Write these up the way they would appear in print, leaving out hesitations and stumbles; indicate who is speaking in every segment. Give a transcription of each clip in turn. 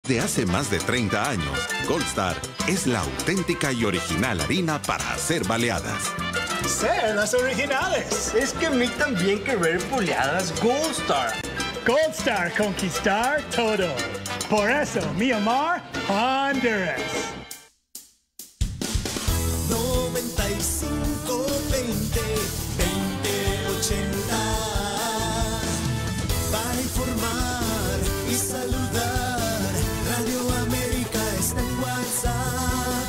Speaker 1: Desde hace más de 30 años, Gold Star es la auténtica y original harina para hacer baleadas.
Speaker 2: Sí, las originales.
Speaker 3: Es que a mí también querer boleadas Gold Star.
Speaker 2: Gold Star, conquistar todo. Por eso, mi amor, Honduras.
Speaker 4: 95 20 20 80 para informar y saludar. Radio América está en WhatsApp.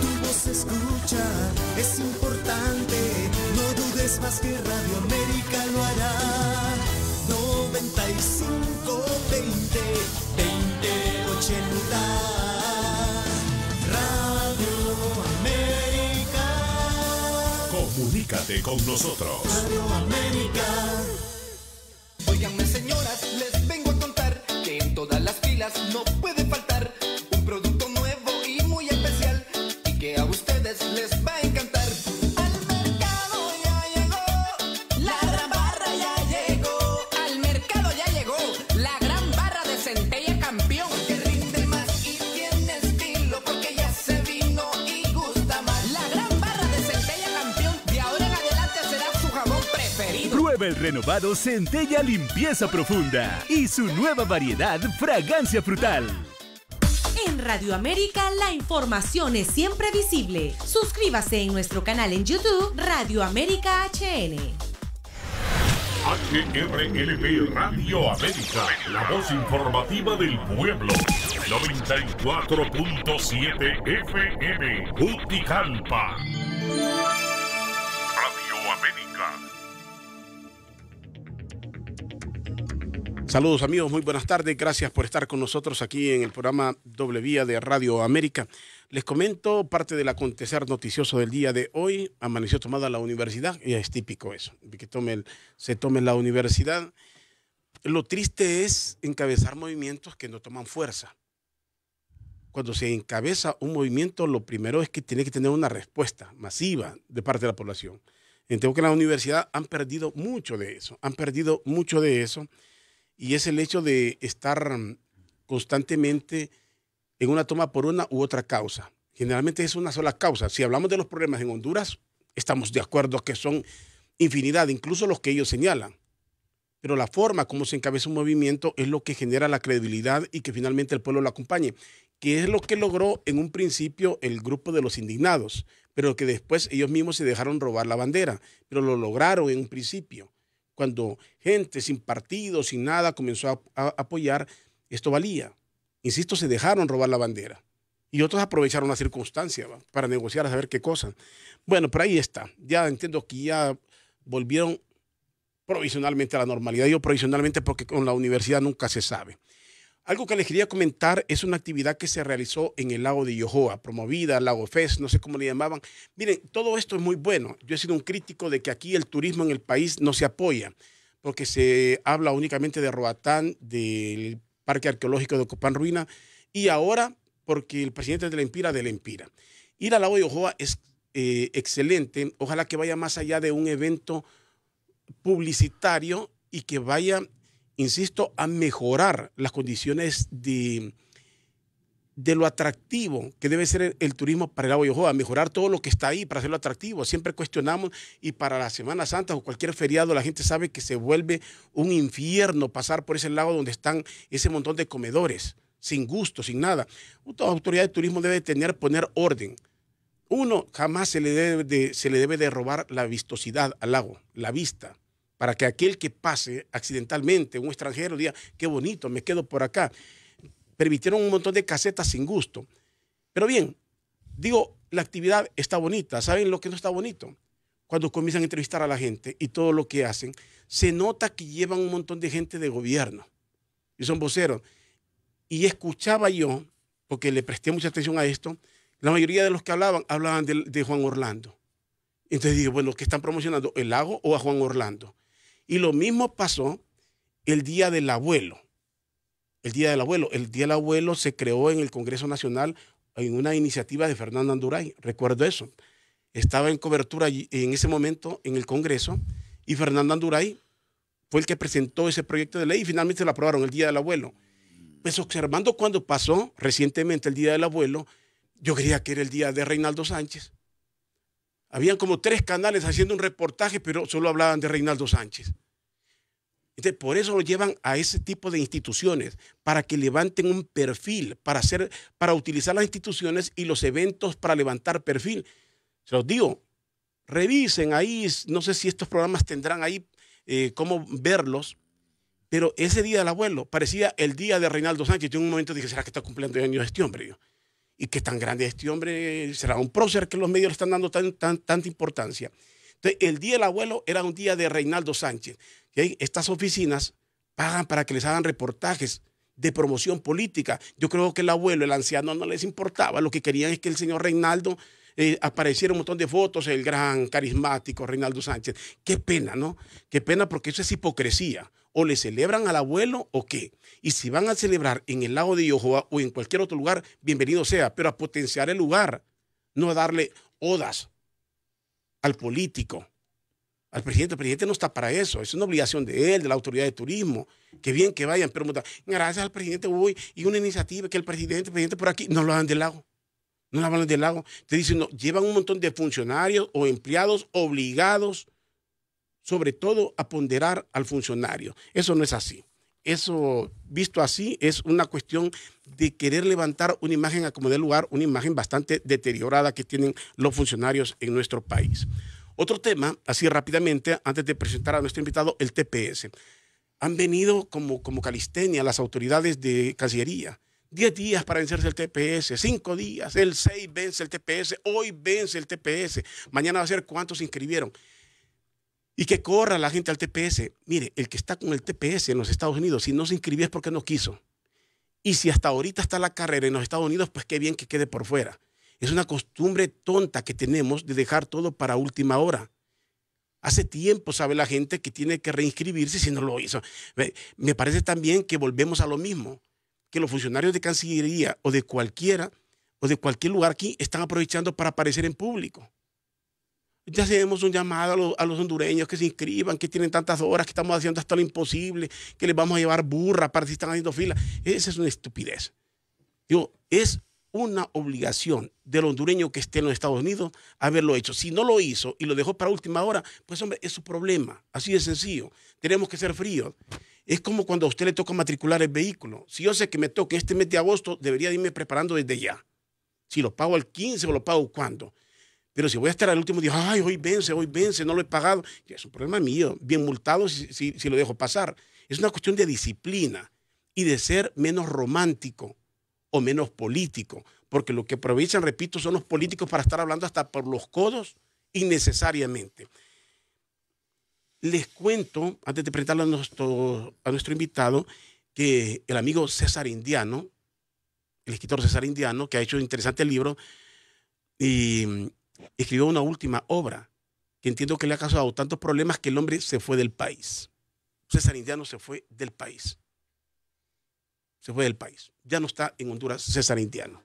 Speaker 4: Tu voz se escucha, es importante. No dudes más que Radio América lo hará. 95 20 20 80
Speaker 5: Comunícate con nosotros.
Speaker 4: Radio América.
Speaker 6: Óiganme, señoras, les vengo a contar que en todas las filas no puede faltar un producto nuevo y muy especial y que a ustedes les va a encantar. Al mercado ya llegó, la gran barra ya llegó. Al mercado ya llegó, la gran barra de Centella Campeón, que rinde más y tiene estilo porque ya se vino y gusta más. La gran barra de Centella Campeón de ahora en adelante será su jabón preferido.
Speaker 7: Prueba el renovado Centella Limpieza Profunda y su nueva variedad Fragancia Frutal.
Speaker 8: En Radio América la información es siempre visible. Suscríbase en nuestro canal en YouTube Radio América HN.
Speaker 5: HRLP Radio América, la voz informativa del pueblo. 94.7 FM, Juticalpa. Radio América.
Speaker 9: Saludos amigos, muy buenas tardes, gracias por estar con nosotros aquí en el programa Doble Vía de Radio América. Les comento parte del acontecer noticioso del día de hoy. Amaneció tomada la universidad, y es típico eso, que se tome la universidad. Lo triste es encabezar movimientos que no toman fuerza. Cuando se encabeza un movimiento, lo primero es que tiene que tener una respuesta masiva de parte de la población. Entiendo que en la universidad han perdido mucho de eso, y es el hecho de estar constantemente en una toma por una u otra causa. Generalmente es una sola causa. Si hablamos de los problemas en Honduras, estamos de acuerdo que son infinidad, incluso los que ellos señalan. Pero la forma como se encabeza un movimiento es lo que genera la credibilidad y que finalmente el pueblo lo acompañe, que es lo que logró en un principio el grupo de los indignados, pero que después ellos mismos se dejaron robar la bandera, pero lo lograron en un principio. Cuando gente sin partido, sin nada, comenzó a apoyar, esto valía. Insisto, se dejaron robar la bandera. Y otros aprovecharon la circunstancia para negociar a saber qué cosa. Bueno, pero ahí está. Ya entiendo que ya volvieron provisionalmente a la normalidad. Digo provisionalmente porque con la universidad nunca se sabe. Algo que les quería comentar es una actividad que se realizó en el lago de Yohoa, promovida, Lago Fest, no sé cómo le llamaban. Miren, todo esto es muy bueno. Yo he sido un crítico de que aquí el turismo en el país no se apoya, porque se habla únicamente de Roatán, del Parque Arqueológico de Copán Ruina, y ahora porque el presidente de la Empira. Ir al lago de Yohoa es excelente. Ojalá que vaya más allá de un evento publicitario y que vaya, insisto, a mejorar las condiciones de lo atractivo que debe ser el turismo para el lago de Yohoa, mejorar todo lo que está ahí para hacerlo atractivo. Siempre cuestionamos, y para la Semana Santa o cualquier feriado la gente sabe que se vuelve un infierno pasar por ese lago donde están ese montón de comedores, sin gusto, sin nada. Toda autoridad de turismo debe poner orden. Uno, jamás se le debe de robar la vistosidad al lago, la vista, para que aquel que pase accidentalmente, un extranjero, diga, qué bonito, me quedo por acá. Permitieron un montón de casetas sin gusto. Pero bien, digo, la actividad está bonita. ¿Saben lo que no está bonito? Cuando comienzan a entrevistar a la gente y todo lo que hacen, se nota que llevan un montón de gente de gobierno y son voceros. Y escuchaba yo, porque le presté mucha atención a esto, la mayoría de los que hablaban de Juan Orlando. Entonces dije, bueno, ¿qué están promocionando? ¿El lago o a Juan Orlando? Y lo mismo pasó el Día del Abuelo. El Día del Abuelo se creó en el Congreso Nacional en una iniciativa de Fernando Anduray. Recuerdo eso. Estaba en cobertura en ese momento en el Congreso y Fernando Anduray fue el que presentó ese proyecto de ley y finalmente lo aprobaron, el Día del Abuelo. Pues observando cuando pasó recientemente el Día del Abuelo, yo creía que era el día de Reinaldo Sánchez. Habían como 3 canales haciendo un reportaje, pero solo hablaban de Reinaldo Sánchez. Entonces, por eso lo llevan a ese tipo de instituciones, para que levanten un perfil, para utilizar las instituciones y los eventos para levantar perfil. Se los digo, revisen ahí, no sé si estos programas tendrán ahí cómo verlos, pero ese Día del Abuelo parecía el día de Reinaldo Sánchez. Yo en un momento dije, ¿será que está cumpliendo años este hombre? Y qué tan grande es este hombre, será un prócer que los medios le están dando tanta importancia. Entonces, el Día del Abuelo era un día de Reinaldo Sánchez. ¿Okay? Estas oficinas pagan para que les hagan reportajes de promoción política. Yo creo que el abuelo, el anciano, no les importaba. Lo que querían es que el señor Reinaldo apareciera un montón de fotos, el gran carismático Reinaldo Sánchez. Qué pena, ¿no? Qué pena, porque eso es hipocresía. O le celebran al abuelo o qué. Y si van a celebrar en el lago de Yohoa o en cualquier otro lugar, bienvenido sea, pero a potenciar el lugar, no a darle odas al político, al presidente. El presidente no está para eso, es una obligación de él, de la autoridad de turismo. Qué bien que vayan, pero gracias al presidente hoy y una iniciativa que el presidente por aquí, no lo hagan del lago. No lo hablan del lago. Te dicen, no, llevan un montón de funcionarios o empleados obligados, sobre todo, a ponderar al funcionario. Eso no es así. Eso, visto así, es una cuestión de querer levantar una imagen a como dé lugar, una imagen bastante deteriorada que tienen los funcionarios en nuestro país. Otro tema, así rápidamente, antes de presentar a nuestro invitado, el TPS. Han venido como calistenia las autoridades de Cancillería. 10 días para vencerse el TPS, 5 días, el 6 vence el TPS, hoy vence el TPS, mañana va a ser cuántos se inscribieron. Y que corra la gente al TPS. Mire, el que está con el TPS en los Estados Unidos, si no se inscribió es porque no quiso. Y si hasta ahorita está la carrera en los Estados Unidos, pues qué bien que quede por fuera. Es una costumbre tonta que tenemos de dejar todo para última hora. Hace tiempo sabe la gente que tiene que reinscribirse si no lo hizo. Me parece también que volvemos a lo mismo, que los funcionarios de Cancillería o de cualquier lugar aquí están aprovechando para aparecer en público. Ya hacemos un llamado a los hondureños que se inscriban, que tienen tantas horas, que estamos haciendo hasta lo imposible, que les vamos a llevar burra para si están haciendo fila. Esa es una estupidez. Digo, es una obligación del hondureño que esté en los Estados Unidos haberlo hecho. Si no lo hizo y lo dejó para última hora, pues hombre, es su problema. Así de sencillo. Tenemos que ser fríos. Es como cuando a usted le toca matricular el vehículo. Si yo sé que me toca este mes de agosto, debería irme preparando desde ya. Si lo pago al 15 o lo pago cuándo. Pero si voy a estar al último día, ay, hoy vence, no lo he pagado, es un problema mío, bien multado si lo dejo pasar. Es una cuestión de disciplina y de ser menos romántico o menos político, porque lo que aprovechan, repito, son los políticos para estar hablando hasta por los codos innecesariamente. Les cuento, antes de presentarle a nuestro invitado, que el amigo César Indiano, el escritor César Indiano, que ha hecho un interesante libro, y escribió una última obra que entiendo que le ha causado tantos problemas que el hombre se fue del país. César Indiano se fue del país. Se fue del país. Ya no está en Honduras César Indiano.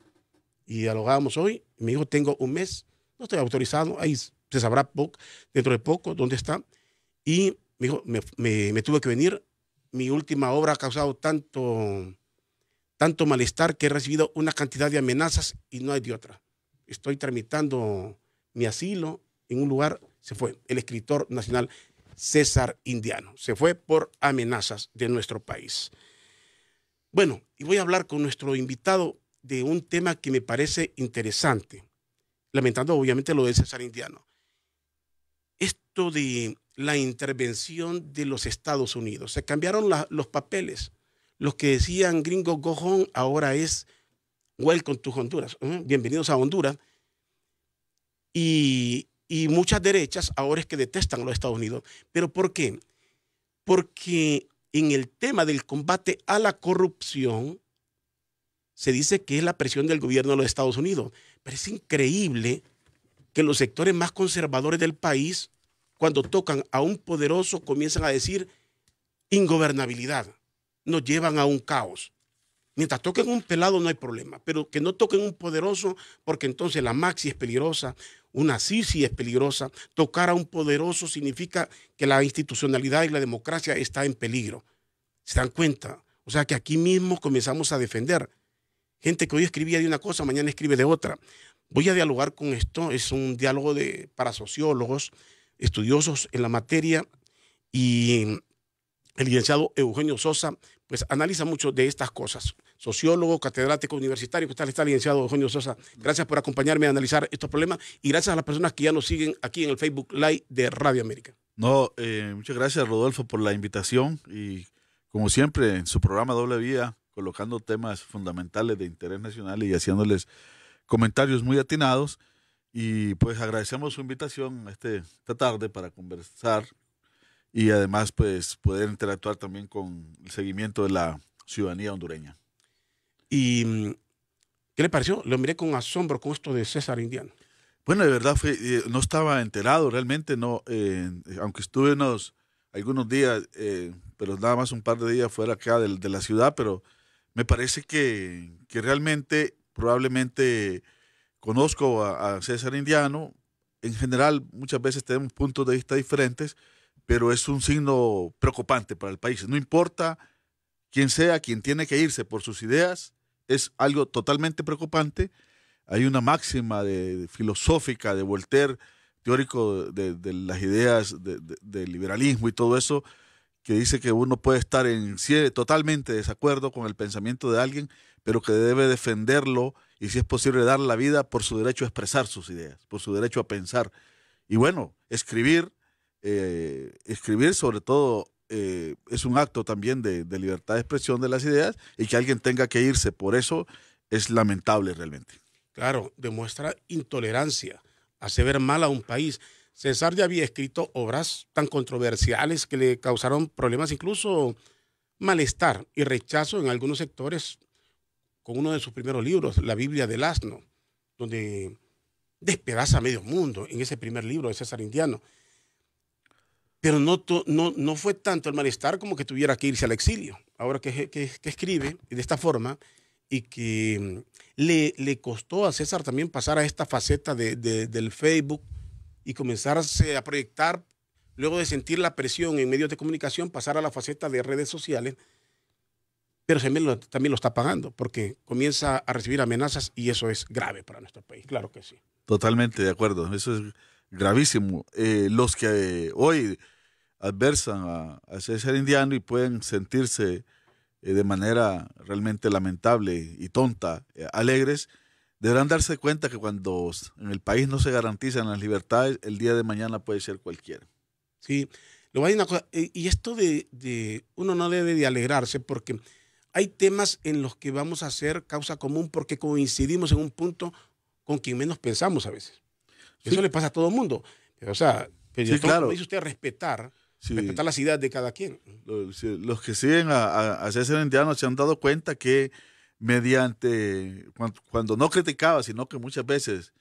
Speaker 9: Y dialogábamos hoy. Y me dijo, tengo un mes. No estoy autorizado. Ahí se sabrá dentro de poco dónde está. Y me dijo, me tuve que venir. Mi última obra ha causado tanto malestar que he recibido una cantidad de amenazas y no hay de otra. Estoy tramitando mi asilo en un lugar. Se fue el escritor nacional César Indiano. Se fue por amenazas de nuestro país. Bueno, y voy a hablar con nuestro invitado de un tema que me parece interesante, lamentando obviamente lo de César Indiano. Esto de la intervención de los Estados Unidos. Se cambiaron los papeles. Los que decían gringo go home ahora es welcome to Honduras. Bienvenidos a Honduras. Y muchas derechas ahora es que detestan a los Estados Unidos. ¿Pero por qué? Porque en el tema del combate a la corrupción se dice que es la presión del gobierno de los Estados Unidos. Pero es increíble que los sectores más conservadores del país, cuando tocan a un poderoso, comienzan a decir ingobernabilidad. Nos llevan a un caos. Mientras toquen un pelado no hay problema, pero que no toquen un poderoso, porque entonces la Maxi es peligrosa, una Sisi es peligrosa. Tocar a un poderoso significa que la institucionalidad y la democracia está en peligro. ¿Se dan cuenta? O sea que aquí mismo comenzamos a defender. Gente que hoy escribía de una cosa, mañana escribe de otra. Voy a dialogar con esto. Es un diálogo para sociólogos, estudiosos en la materia, y el licenciado Eugenio Sosa pues analiza mucho de estas cosas. Sociólogo, catedrático universitario. ¿Qué tal está, licenciado Eugenio Sosa? Gracias por acompañarme a analizar estos problemas y gracias a las personas que ya nos siguen aquí en el Facebook Live de Radio América.
Speaker 10: No, muchas gracias, Rodolfo, por la invitación y como siempre en su programa Doble Vía, colocando temas fundamentales de interés nacional y haciéndoles comentarios muy atinados, y pues agradecemos su invitación esta tarde para conversar y además pues poder interactuar también con el seguimiento de la ciudadanía hondureña.
Speaker 9: ¿Y qué le pareció? Lo miré con asombro con esto de César Indiano.
Speaker 10: Bueno, de verdad no estaba enterado realmente, no, aunque estuve algunos días, pero nada más un par de días fuera acá de la ciudad, pero me parece que realmente probablemente conozco a César Indiano. En general, muchas veces tenemos puntos de vista diferentes, pero es un signo preocupante para el país. No importa quién sea, quien tiene que irse por sus ideas, es algo totalmente preocupante. Hay una máxima filosófica de Voltaire, teórico de las ideas del liberalismo y todo eso, que dice que uno puede estar en totalmente desacuerdo con el pensamiento de alguien, pero que debe defenderlo y, si es posible, dar la vida por su derecho a expresar sus ideas, por su derecho a pensar. Y bueno, escribir sobre todo es un acto también de libertad de expresión de las ideas, y que alguien tenga que irse por eso es lamentable realmente.
Speaker 9: Claro, demuestra intolerancia, hace ver mal a un país. César ya había escrito obras tan controversiales que le causaron problemas, incluso malestar y rechazo en algunos sectores, con uno de sus primeros libros, La Biblia del Asno, donde despedaza a medio mundo en ese primer libro de César Indiano. Pero no fue tanto el malestar como que tuviera que irse al exilio. Ahora que escribe de esta forma, y que le costó a César también pasar a esta faceta del Facebook y comenzarse a proyectar, luego de sentir la presión en medios de comunicación, pasar a la faceta de redes sociales, pero también lo está pagando, porque comienza a recibir amenazas, y eso es grave para nuestro país, claro que sí.
Speaker 10: Totalmente de acuerdo, eso es gravísimo. Los que hoy adversan a César Indiano y pueden sentirse de manera realmente lamentable y tonta, alegres, deberán darse cuenta que cuando en el país no se garantizan las libertades, el día de mañana puede ser cualquiera.
Speaker 9: Sí, lo voy a decir una cosa, y esto de uno no debe de alegrarse, porque hay temas en los que vamos a hacer causa común porque coincidimos en un punto con quien menos pensamos a veces. Sí. Eso le pasa a todo el mundo. Pero, o sea,
Speaker 10: sí, claro.
Speaker 9: Como dice usted, respetar las ideas de cada quien.
Speaker 10: Los que siguen a César Indiano se han dado cuenta que cuando no criticaba, sino que muchas veces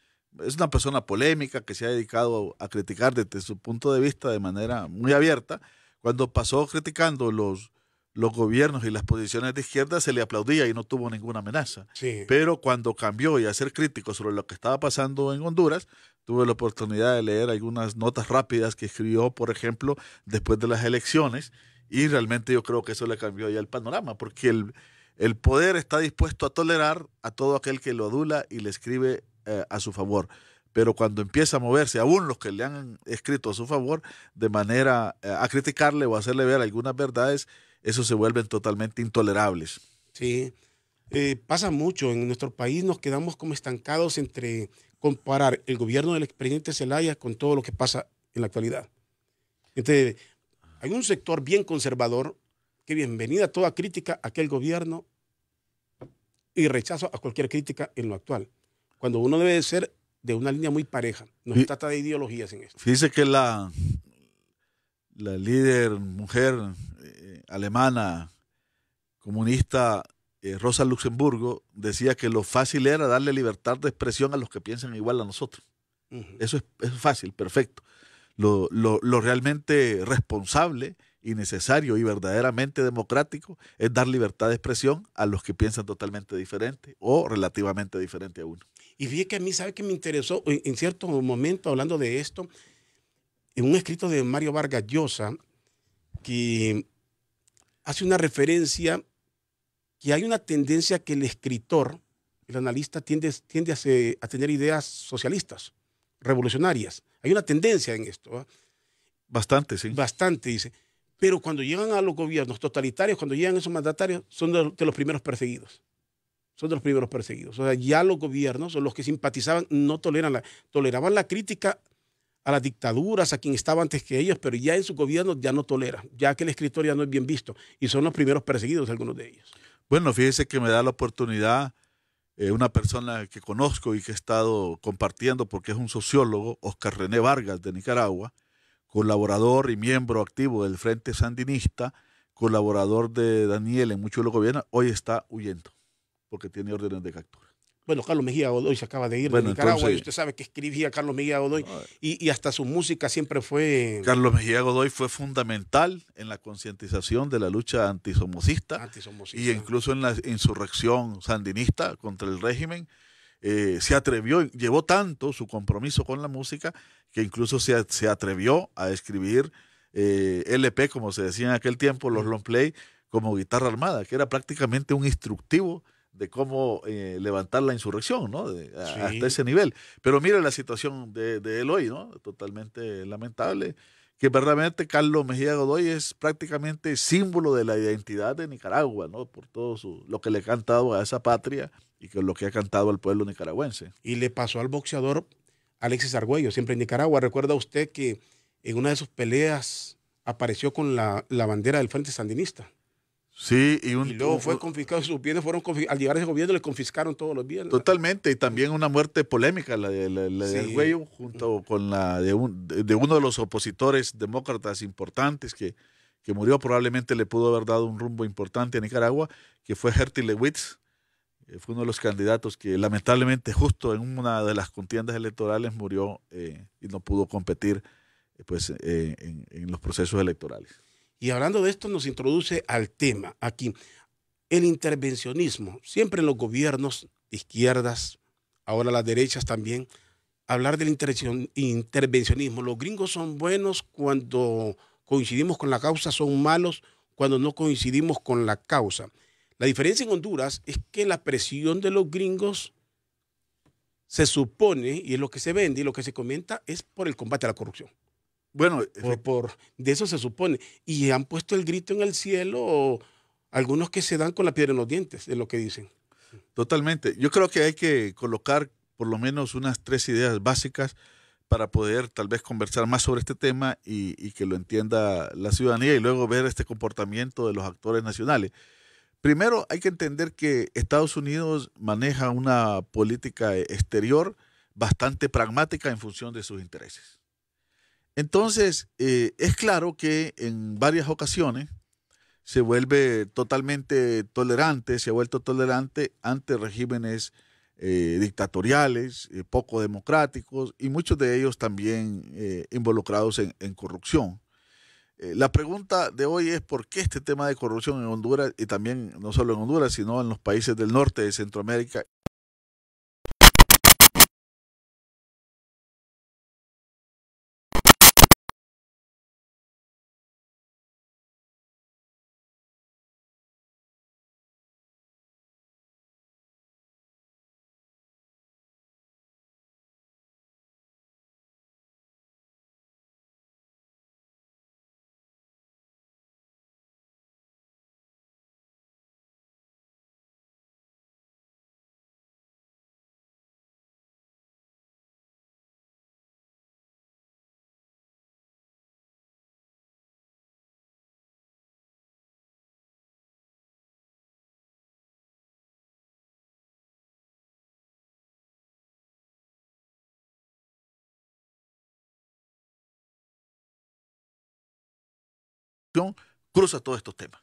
Speaker 10: es una persona polémica que se ha dedicado a criticar desde su punto de vista de manera muy abierta. Cuando pasó criticando los gobiernos y las posiciones de izquierda, se le aplaudía y no tuvo ninguna amenaza.
Speaker 9: Sí.
Speaker 10: Pero cuando cambió y a ser crítico sobre lo que estaba pasando en Honduras, tuve la oportunidad de leer algunas notas rápidas que escribió, por ejemplo, después de las elecciones, y realmente yo creo que eso le cambió ya el panorama, porque el poder está dispuesto a tolerar a todo aquel que lo adula y le escribe a su favor. Pero cuando empieza a moverse, aún los que le han escrito a su favor, de manera a criticarle o a hacerle ver algunas verdades, eso se vuelven totalmente intolerables.
Speaker 9: Sí, pasa mucho. En nuestro país nos quedamos como estancados entre comparar el gobierno del expresidente Zelaya con todo lo que pasa en la actualidad. Entonces, hay un sector bien conservador que bienvenida a toda crítica a aquel gobierno y rechazo a cualquier crítica en lo actual, cuando uno debe ser de una línea muy pareja. No se trata de ideologías en esto.
Speaker 10: Fíjese que la líder mujer alemana comunista Rosa Luxemburgo decía que lo fácil era darle libertad de expresión a los que piensan igual a nosotros. Eso es fácil, perfecto. Lo realmente responsable y necesario y verdaderamente democrático es dar libertad de expresión a los que piensan totalmente diferente o relativamente diferente a uno.
Speaker 9: Y fíjate que a mí, ¿sabe qué me interesó? En cierto momento, hablando de esto, en un escrito de Mario Vargas Llosa, que hace una referencia que hay una tendencia que el escritor, el analista, tiende a tener ideas socialistas, revolucionarias. Hay una tendencia en esto, ¿verdad?
Speaker 10: Bastante, sí.
Speaker 9: Bastante, dice. Pero cuando llegan a los gobiernos totalitarios, cuando llegan esos mandatarios, son de los primeros perseguidos. Son de los primeros perseguidos. O sea, ya los gobiernos o los que simpatizaban no toleraban la crítica a las dictaduras, a quien estaba antes que ellos, pero ya en su gobierno ya no tolera, ya que el escritor ya no es bien visto. Y son los primeros perseguidos, algunos de ellos.
Speaker 10: Bueno, fíjese que me da la oportunidad una persona que conozco y que he estado compartiendo porque es un sociólogo, Oscar René Vargas, de Nicaragua, colaborador y miembro activo del Frente Sandinista, colaborador de Daniel en muchos de los gobiernos, hoy está huyendo porque tiene órdenes de captura.
Speaker 9: Bueno, Carlos Mejía Godoy se acaba de ir de Nicaragua, y usted sabe que escribía Carlos Mejía Godoy y hasta su música siempre fue...
Speaker 10: Carlos Mejía Godoy fue fundamental en la concientización de la lucha antisomocista y incluso en la insurrección sandinista contra el régimen. Se atrevió, llevó tanto su compromiso con la música que incluso se atrevió a escribir LP, como se decía en aquel tiempo, los long play, como guitarra armada, que era prácticamente un instructivo de cómo levantar la insurrección, ¿no? Hasta ese nivel. Pero mire la situación de él hoy, ¿no? Totalmente lamentable. Que verdaderamente Carlos Mejía Godoy es prácticamente símbolo de la identidad de Nicaragua, ¿no? Por todo lo que le ha cantado a esa patria y que lo que ha cantado al pueblo nicaragüense.
Speaker 9: Y le pasó al boxeador Alexis Argüello, siempre en Nicaragua. ¿Recuerda usted que en una de sus peleas apareció con la bandera del Frente Sandinista?
Speaker 10: Sí, y
Speaker 9: luego fue confiscado, sus bienes fueron confiscados. Al llegar a ese gobierno le confiscaron todos los bienes.
Speaker 10: Totalmente, y también una muerte polémica, la de Argüello, junto con la de uno de los opositores demócratas importantes que murió. Probablemente le pudo haber dado un rumbo importante a Nicaragua, que fue Herty Lewitz. Fue uno de los candidatos que lamentablemente justo en una de las contiendas electorales murió y no pudo competir en los procesos electorales.
Speaker 9: Y hablando de esto nos introduce al tema aquí, el intervencionismo. Siempre en los gobiernos de izquierdas, ahora las derechas también, hablar del intervencionismo. Los gringos son buenos cuando coincidimos con la causa, son malos cuando no coincidimos con la causa. La diferencia en Honduras es que la presión de los gringos se supone, y es lo que se vende y lo que se comenta, es por el combate a la corrupción.
Speaker 10: Bueno,
Speaker 9: de eso se supone. Y han puesto el grito en el cielo algunos que se dan con la piedra en los dientes, es lo que dicen.
Speaker 10: Totalmente. Yo creo que hay que colocar por lo menos unas 3 ideas básicas para poder tal vez conversar más sobre este tema y que lo entienda la ciudadanía y luego ver este comportamiento de los actores nacionales. Primero, hay que entender que Estados Unidos maneja una política exterior bastante pragmática en función de sus intereses. Entonces, es claro que en varias ocasiones se vuelve totalmente tolerante, se ha vuelto tolerante ante regímenes dictatoriales, poco democráticos y muchos de ellos también involucrados en corrupción. La pregunta de hoy es por qué este tema de corrupción en Honduras y también no solo en Honduras, sino en los países del norte de Centroamérica. Cruza todos estos temas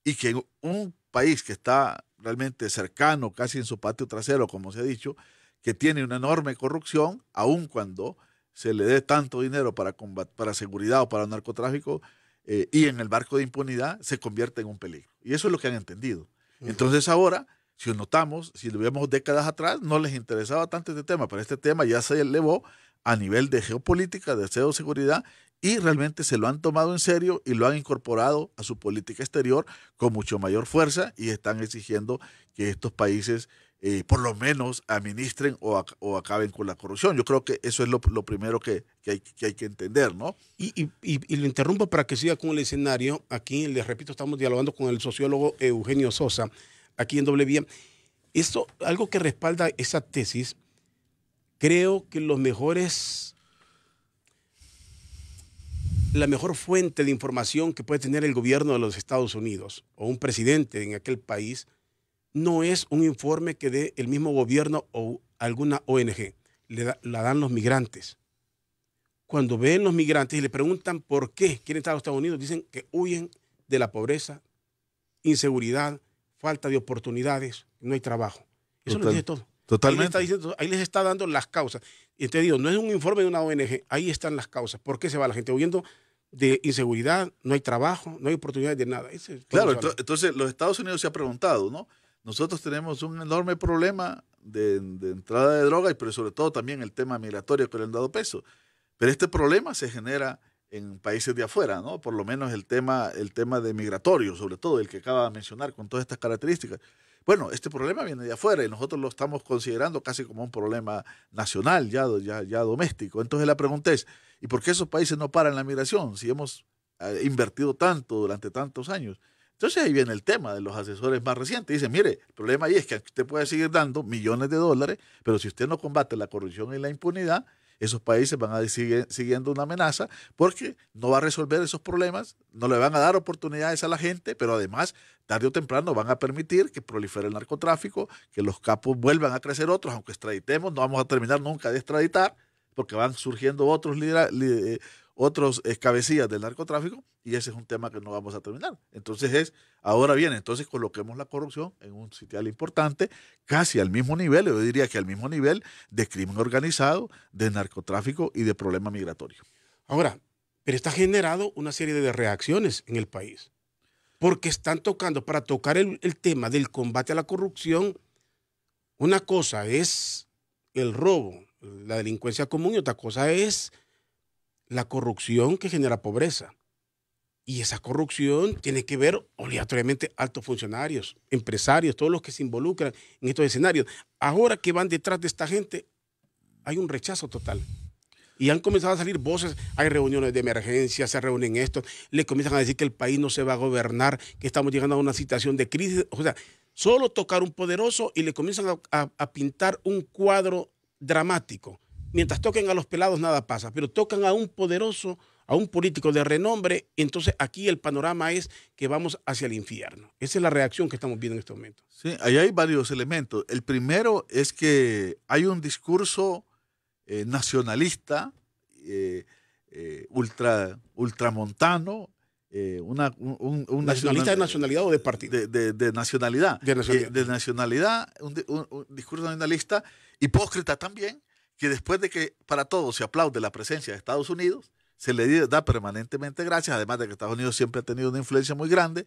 Speaker 10: y que un país que está realmente cercano, casi en su patio trasero, como se ha dicho, que tiene una enorme corrupción, aun cuando se le dé tanto dinero para seguridad o para narcotráfico y en el barco de impunidad se convierte en un peligro. Y eso es lo que han entendido. Entonces ahora, si notamos, si lo vemos décadas atrás, no les interesaba tanto este tema, pero este tema ya se elevó a nivel de geopolítica, de seguridad y realmente se lo han tomado en serio y lo han incorporado a su política exterior con mucho mayor fuerza y están exigiendo que estos países por lo menos administren o acaben con la corrupción. Yo creo que eso es lo primero que hay que entender, ¿no?
Speaker 9: Y lo interrumpo para que siga con el escenario. Aquí, les repito, estamos dialogando con el sociólogo Eugenio Sosa, aquí en Doble Vía. Esto, algo que respalda esa tesis, creo que la mejor fuente de información que puede tener el gobierno de los Estados Unidos o un presidente en aquel país no es un informe que dé el mismo gobierno o alguna ONG, la dan los migrantes. Cuando ven los migrantes y le preguntan por qué quieren estar a los Estados Unidos, dicen que huyen de la pobreza, inseguridad, falta de oportunidades, no hay trabajo. Eso lo dice todo.
Speaker 10: Totalmente.
Speaker 9: Ahí les está dando las causas. Y te digo, no es un informe de una ONG, ahí están las causas. ¿Por qué se va la gente huyendo? De inseguridad, no hay trabajo, no hay oportunidades de nada.
Speaker 10: Claro, entonces los Estados Unidos se ha preguntado, ¿no? Nosotros tenemos un enorme problema de entrada de droga, pero sobre todo también el tema migratorio que le han dado peso. Pero este problema se genera en países de afuera, ¿no? Por lo menos el tema de migratorio, sobre todo el que acaba de mencionar con todas estas características. Bueno, este problema viene de afuera y nosotros lo estamos considerando casi como un problema nacional, ya doméstico. Entonces la pregunta es, ¿y por qué esos países no paran la migración si hemos invertido tanto durante tantos años? Entonces ahí viene el tema de los asesores más recientes. Dicen, mire, el problema ahí es que usted puede seguir dando millones de dólares, pero si usted no combate la corrupción y la impunidad, esos países van a seguir siguiendo una amenaza porque no va a resolver esos problemas, no le van a dar oportunidades a la gente, pero además, tarde o temprano van a permitir que prolifere el narcotráfico, que los capos vuelvan a crecer otros, aunque extraditemos, no vamos a terminar nunca de extraditar, porque van surgiendo otros cabecillas del narcotráfico, y ese es un tema que no vamos a terminar. Entonces entonces coloquemos la corrupción en un sitial importante, casi al mismo nivel, yo diría que al mismo nivel de crimen organizado, de narcotráfico y de problema migratorio.
Speaker 9: Ahora, pero está generado una serie de reacciones en el país, porque están tocando, para tocar el tema del combate a la corrupción, una cosa es el robo, la delincuencia común, y otra cosa es la corrupción que genera pobreza. Y esa corrupción tiene que ver obligatoriamente altos funcionarios, empresarios, todos los que se involucran en estos escenarios. Ahora que van detrás de esta gente, hay un rechazo total. Y han comenzado a salir voces, hay reuniones de emergencia, se reúnen estos, le comienzan a decir que el país no se va a gobernar, que estamos llegando a una situación de crisis. O sea, solo tocar un poderoso y le comienzan a pintar un cuadro dramático. Mientras toquen a los pelados nada pasa, pero tocan a un poderoso, a un político de renombre, entonces aquí el panorama es que vamos hacia el infierno. Esa es la reacción que estamos viendo en este momento.
Speaker 10: Sí, ahí hay varios elementos. El primero es que hay un discurso nacionalista, ultramontano, un
Speaker 9: ¿Nacionalista de nacionalidad o de partido?
Speaker 10: De nacionalidad. De nacionalidad, un discurso nacionalista, hipócrita también, que después de que para todos se aplaude la presencia de Estados Unidos, se le da permanentemente gracias, además de que Estados Unidos siempre ha tenido una influencia muy grande.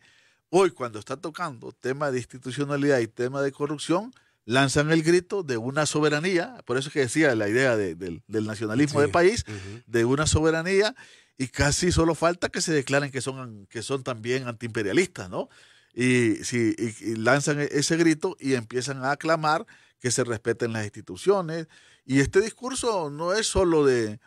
Speaker 10: Hoy, cuando está tocando tema de institucionalidad y tema de corrupción, lanzan el grito de una soberanía, por eso es que decía la idea del nacionalismo del país, de una soberanía, y casi solo falta que se declaren que son también antiimperialistas, ¿no? Y lanzan ese grito y empiezan a aclamar que se respeten las instituciones. Y este discurso no es solo de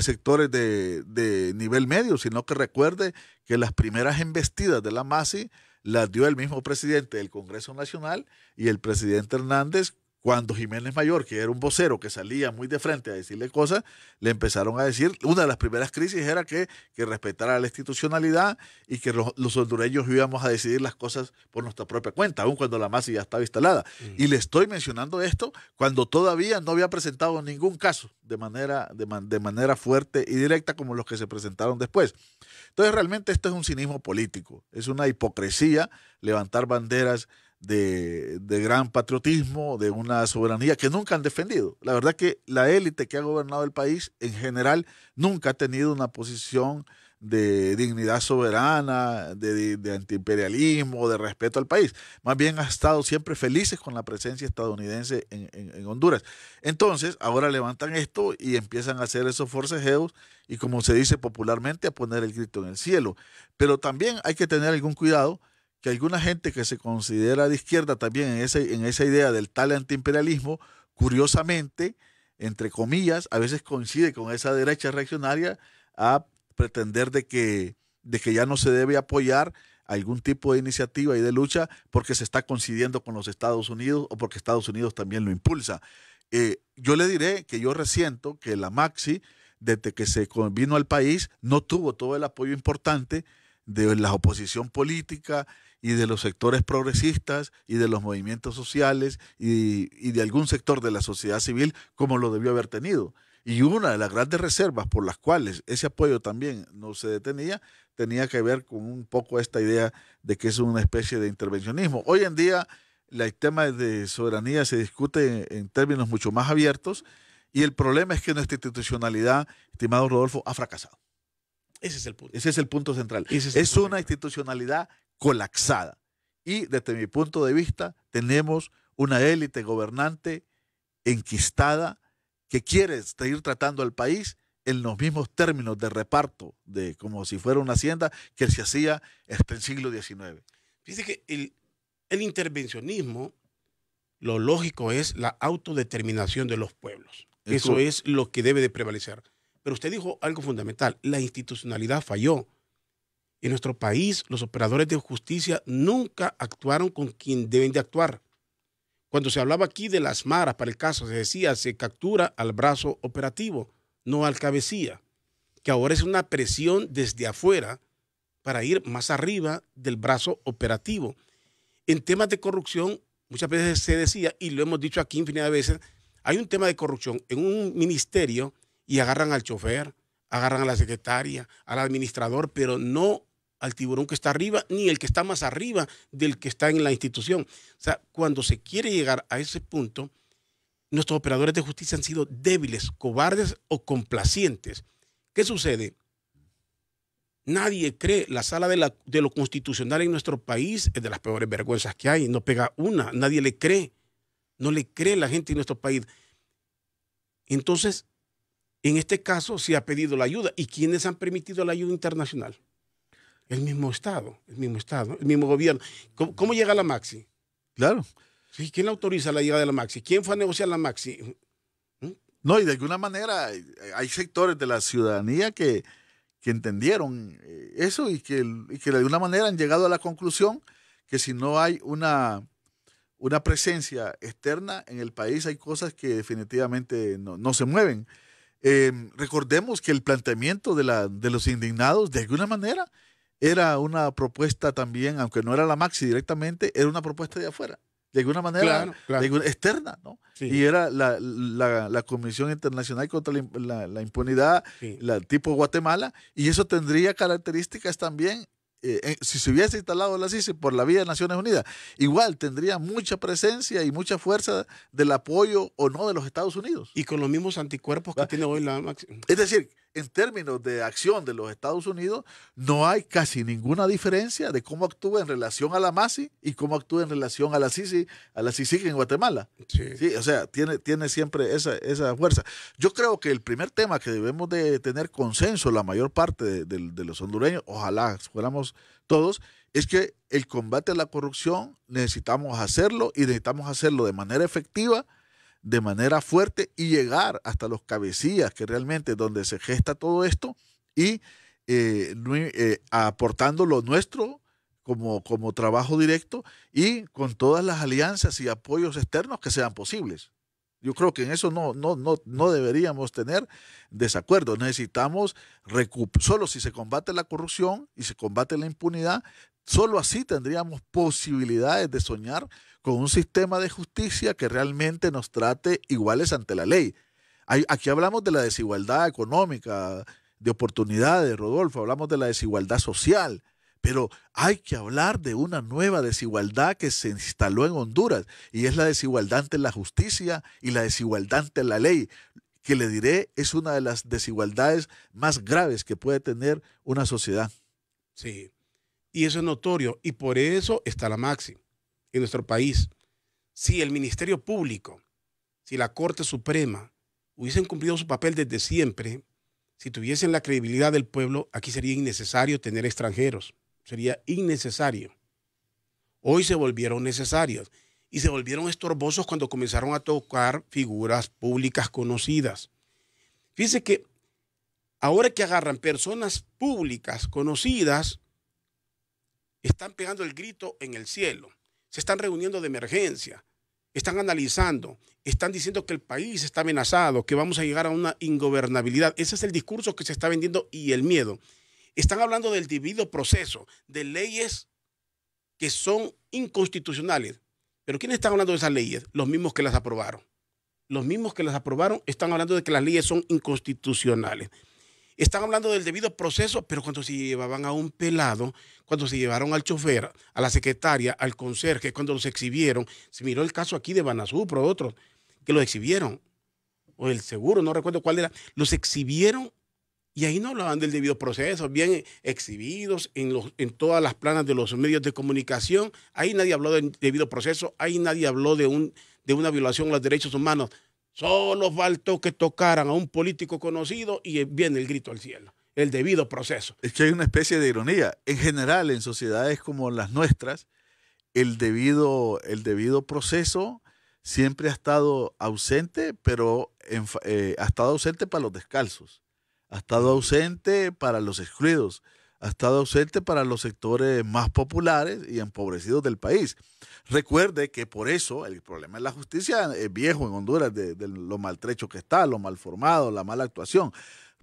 Speaker 10: sectores de nivel medio, sino que recuerde que las primeras embestidas de la MASI las dio el mismo presidente del Congreso Nacional y el presidente Hernández, cuando Jiménez Mayor, que era un vocero que salía muy de frente a decirle cosas, le empezaron a decir, una de las primeras crisis era que respetara la institucionalidad y que los hondureños íbamos a decidir las cosas por nuestra propia cuenta, aun cuando la MASI ya estaba instalada. Y le estoy mencionando esto cuando todavía no había presentado ningún caso de manera fuerte y directa como los que se presentaron después. Entonces realmente esto es un cinismo político, es una hipocresía levantar banderas de gran patriotismo, de una soberanía que nunca han defendido. La verdad que la élite que ha gobernado el país en general nunca ha tenido una posición de dignidad soberana, de antiimperialismo, de respeto al país. Más bien han estado siempre felices con la presencia estadounidense en Honduras. Entonces, ahora levantan esto y empiezan a hacer esos forcejeos y, como se dice popularmente, a poner el grito en el cielo. Pero también hay que tener algún cuidado, que alguna gente que se considera de izquierda también en esa idea del tal antiimperialismo, curiosamente, entre comillas, a veces coincide con esa derecha reaccionaria a pretender de que ya no se debe apoyar algún tipo de iniciativa y de lucha porque se está coincidiendo con los Estados Unidos o porque Estados Unidos también lo impulsa. Yo le diré que yo resiento que la Maxi, desde que se vino al país, no tuvo todo el apoyo importante de la oposición política y de los sectores progresistas y de los movimientos sociales y de algún sector de la sociedad civil como lo debió haber tenido. Y una de las grandes reservas por las cuales ese apoyo también no se detenía, tenía que ver con un poco esta idea de que es una especie de intervencionismo. Hoy en día el tema de soberanía se discute en términos mucho más abiertos y el problema es que nuestra institucionalidad, estimado Rodolfo, ha fracasado.
Speaker 9: Ese es el punto.
Speaker 10: Ese es el punto central. Es una institucionalidad colapsada. Y desde mi punto de vista, tenemos una élite gobernante enquistada que quiere seguir tratando al país en los mismos términos de reparto, de como si fuera una hacienda, que se hacía hasta el siglo XIX.
Speaker 9: Fíjese que el intervencionismo, lo lógico es la autodeterminación de los pueblos. Eso es lo que debe de prevalecer. Pero usted dijo algo fundamental, la institucionalidad falló. En nuestro país, los operadores de justicia nunca actuaron con quien deben de actuar. Cuando se hablaba aquí de las maras, para el caso, se decía, se captura al brazo operativo, no al cabecilla, que ahora es una presión desde afuera para ir más arriba del brazo operativo. En temas de corrupción, muchas veces se decía, y lo hemos dicho aquí infinidad de veces, hay un tema de corrupción en un ministerio y agarran al chofer, agarran a la secretaria, al administrador, pero no al tiburón que está arriba, ni el que está más arriba del que está en la institución. O sea, cuando se quiere llegar a ese punto, nuestros operadores de justicia han sido débiles, cobardes o complacientes. ¿Qué sucede? Nadie cree. La sala de lo constitucional en nuestro país es de las peores vergüenzas que hay. No pega una. Nadie le cree. No le cree la gente en nuestro país. Entonces, en este caso se ha pedido la ayuda. ¿Y quiénes han permitido la ayuda internacional? El mismo Estado, el mismo gobierno. ¿Cómo llega la Maxi?
Speaker 10: Claro.
Speaker 9: Sí, ¿quién autoriza la llegada de la Maxi? ¿Quién fue a negociar la Maxi?
Speaker 10: No, y de alguna manera hay sectores de la ciudadanía que entendieron eso y que de alguna manera han llegado a la conclusión que si no hay una presencia externa en el país, hay cosas que definitivamente no se mueven. Recordemos que el planteamiento de los indignados, de alguna manera, era una propuesta también, aunque no era la Maxi directamente, era una propuesta de afuera, de alguna manera externa, ¿no? Sí. Y era la Comisión Internacional contra la Impunidad, sí, tipo Guatemala, y eso tendría características también, si se hubiese instalado la CICI por la vía de Naciones Unidas, igual tendría mucha presencia y mucha fuerza del apoyo o no de los Estados Unidos.
Speaker 9: Y con los mismos anticuerpos que tiene hoy la Maxi.
Speaker 10: Es decir, en términos de acción de los Estados Unidos, no hay casi ninguna diferencia de cómo actúa en relación a la Maxi y cómo actúa en relación a la CICI en Guatemala. Sí. Sí, o sea, tiene siempre esa fuerza. Yo creo que el primer tema que debemos de tener consenso la mayor parte de los hondureños, ojalá fuéramos todos, es que el combate a la corrupción necesitamos hacerlo y necesitamos hacerlo de manera efectiva, de manera fuerte y llegar hasta los cabecillas, que realmente es donde se gesta todo esto, y aportando lo nuestro como trabajo directo y con todas las alianzas y apoyos externos que sean posibles. Yo creo que en eso no deberíamos tener desacuerdo. Necesitamos, solo si se combate la corrupción y se combate la impunidad, solo así tendríamos posibilidades de soñar con un sistema de justicia que realmente nos trate iguales ante la ley. Aquí hablamos de la desigualdad económica, de oportunidades, Rodolfo, hablamos de la desigualdad social, pero hay que hablar de una nueva desigualdad que se instaló en Honduras, y es la desigualdad ante la justicia y la desigualdad ante la ley, que le diré es una de las desigualdades más graves que puede tener una sociedad.
Speaker 9: Sí, y eso es notorio, y por eso está la Maxi en nuestro país. Si el Ministerio Público, si la Corte Suprema hubiesen cumplido su papel desde siempre, si tuviesen la credibilidad del pueblo, aquí sería innecesario tener extranjeros, sería innecesario. Hoy se volvieron necesarios y se volvieron estorbosos cuando comenzaron a tocar figuras públicas conocidas. Fíjense que ahora que agarran personas públicas conocidas, están pegando el grito en el cielo, se están reuniendo de emergencia, están analizando, están diciendo que el país está amenazado, que vamos a llegar a una ingobernabilidad. Ese es el discurso que se está vendiendo y el miedo. Están hablando del debido proceso, de leyes que son inconstitucionales. ¿Pero quiénes están hablando de esas leyes? Los mismos que las aprobaron. Los mismos que las aprobaron están hablando de que las leyes son inconstitucionales. Están hablando del debido proceso, pero cuando se llevaban a un pelado, cuando se llevaron al chofer, a la secretaria, al conserje, cuando los exhibieron, se miró el caso aquí de Banasupro, otros, que los exhibieron, o el seguro, no recuerdo cuál era, los exhibieron y ahí no hablaban del debido proceso, bien exhibidos en todas las planas de los medios de comunicación, ahí nadie habló del debido proceso, ahí nadie habló de una violación a los derechos humanos. Solo faltó que tocaran a un político conocido y viene el grito al cielo, el debido proceso.
Speaker 10: Es que hay una especie de ironía. En general, en sociedades como las nuestras, el debido proceso siempre ha estado ausente, pero ha estado ausente para los descalzos, ha estado ausente para los excluidos, ha estado ausente para los sectores más populares y empobrecidos del país. Recuerde que por eso el problema de la justicia es viejo en Honduras, de lo maltrecho que está, lo mal formado, la mala actuación.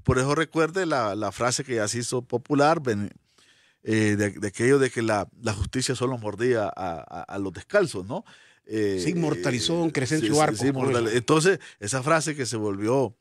Speaker 10: Por eso recuerde la frase que ya se hizo popular, de aquello de que la justicia solo mordía a los descalzos, ¿no?
Speaker 9: Se inmortalizó don Crescencio Arcos.
Speaker 10: Sí, entonces, esa frase que se volvió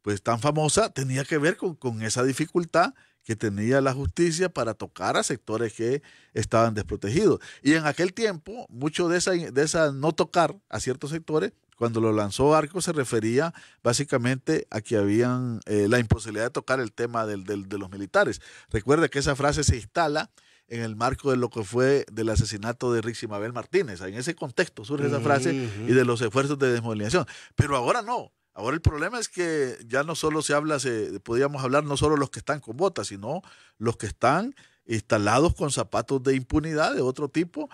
Speaker 10: pues tan famosa tenía que ver con esa dificultad que tenía la justicia para tocar a sectores que estaban desprotegidos. Y en aquel tiempo, mucho de esa no tocar a ciertos sectores, cuando lo lanzó Arcos, se refería básicamente a que habían la imposibilidad de tocar el tema de los militares. Recuerda que esa frase se instala en el marco de lo que fue del asesinato de Rixi Mabel Martínez. En ese contexto surge esa frase y de los esfuerzos de desmovilización. Pero ahora no. Ahora el problema es que ya no solo podríamos hablar no solo los que están con botas, sino los que están instalados con zapatos de impunidad de otro tipo,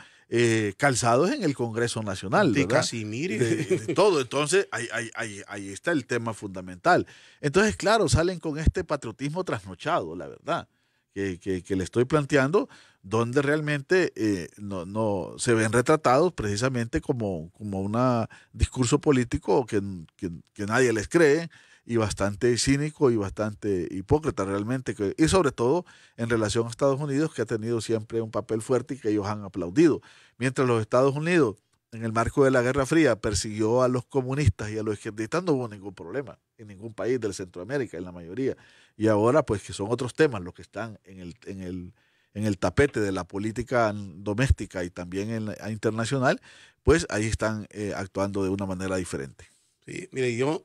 Speaker 10: calzados en el Congreso Nacional.
Speaker 9: De Casimire.
Speaker 10: De todo. Entonces, ahí está el tema fundamental. Entonces, claro, salen con este patriotismo trasnochado, la verdad, que le estoy planteando, donde realmente no se ven retratados precisamente como un discurso político que nadie les cree, y bastante cínico y bastante hipócrita realmente, y sobre todo en relación a Estados Unidos, que ha tenido siempre un papel fuerte y que ellos han aplaudido. Mientras los Estados Unidos, en el marco de la Guerra Fría, persiguió a los comunistas y a los izquierdistas, no hubo ningún problema en ningún país de Centroamérica, en la mayoría. Y ahora, pues, que son otros temas los que están en el tapete de la política doméstica y también internacional, pues ahí están actuando de una manera diferente.
Speaker 9: Sí, mire, yo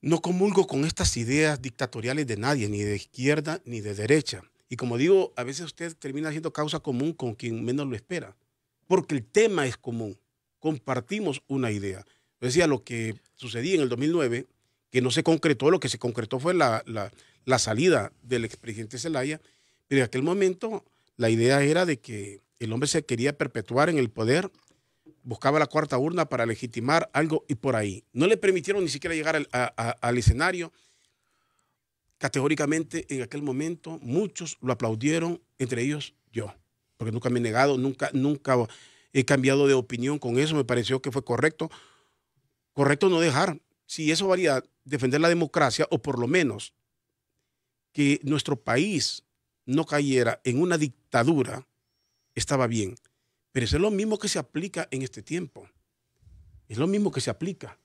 Speaker 9: no comulgo con estas ideas dictatoriales de nadie, ni de izquierda ni de derecha. Y como digo, a veces usted termina haciendo causa común con quien menos lo espera, porque el tema es común, compartimos una idea. Yo decía, lo que sucedía en el 2009, que no se concretó, lo que se concretó fue la salida del expresidente Zelaya, pero en aquel momento la idea era de que el hombre se quería perpetuar en el poder, buscaba la cuarta urna para legitimar algo y por ahí. No le permitieron ni siquiera llegar al escenario. Categóricamente en aquel momento muchos lo aplaudieron, entre ellos yo, porque nunca me he negado, nunca he cambiado de opinión con eso, me pareció que fue correcto no dejar, si eso valía defender la democracia o por lo menos que nuestro país no cayera en una dictadura, estaba bien. Pero eso es lo mismo que se aplica en este tiempo. Es lo mismo que se aplica.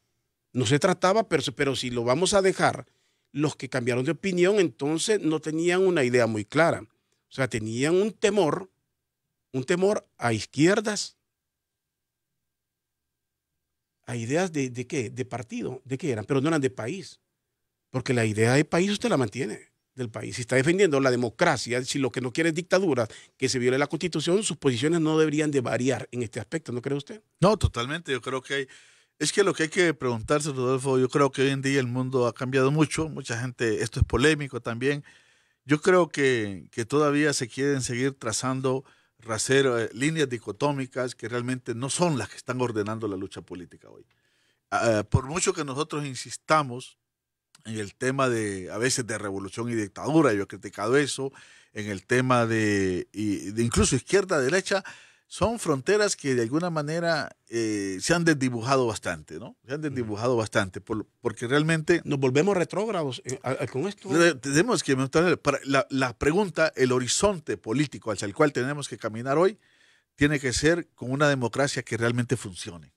Speaker 9: No se trataba, pero si lo vamos a dejar, los que cambiaron de opinión, entonces no tenían una idea muy clara. O sea, tenían un temor a izquierdas, a ideas de qué, de partido, de qué eran, pero no eran de país. Porque la idea de país usted la mantiene, del país. Si está defendiendo la democracia, si lo que no quiere es dictadura, que se viole la Constitución, sus posiciones no deberían de variar en este aspecto, ¿no cree usted?
Speaker 10: No, totalmente. Yo creo que es que lo que hay que preguntarse, Rodolfo, yo creo que hoy en día el mundo ha cambiado mucho. Mucha gente, esto es polémico también. Yo creo que todavía se quieren seguir trazando líneas dicotómicas que realmente no son las que están ordenando la lucha política hoy. Por mucho que nosotros insistamos en el tema a veces de revolución y dictadura, yo he criticado eso, en el tema de incluso izquierda-derecha, son fronteras que de alguna manera se han desdibujado bastante, ¿no? Se han desdibujado bastante, porque realmente...
Speaker 9: Nos volvemos retrógrados con esto.
Speaker 10: Tenemos que mostrar la pregunta, el horizonte político hacia el cual tenemos que caminar hoy, tiene que ser con una democracia que realmente funcione.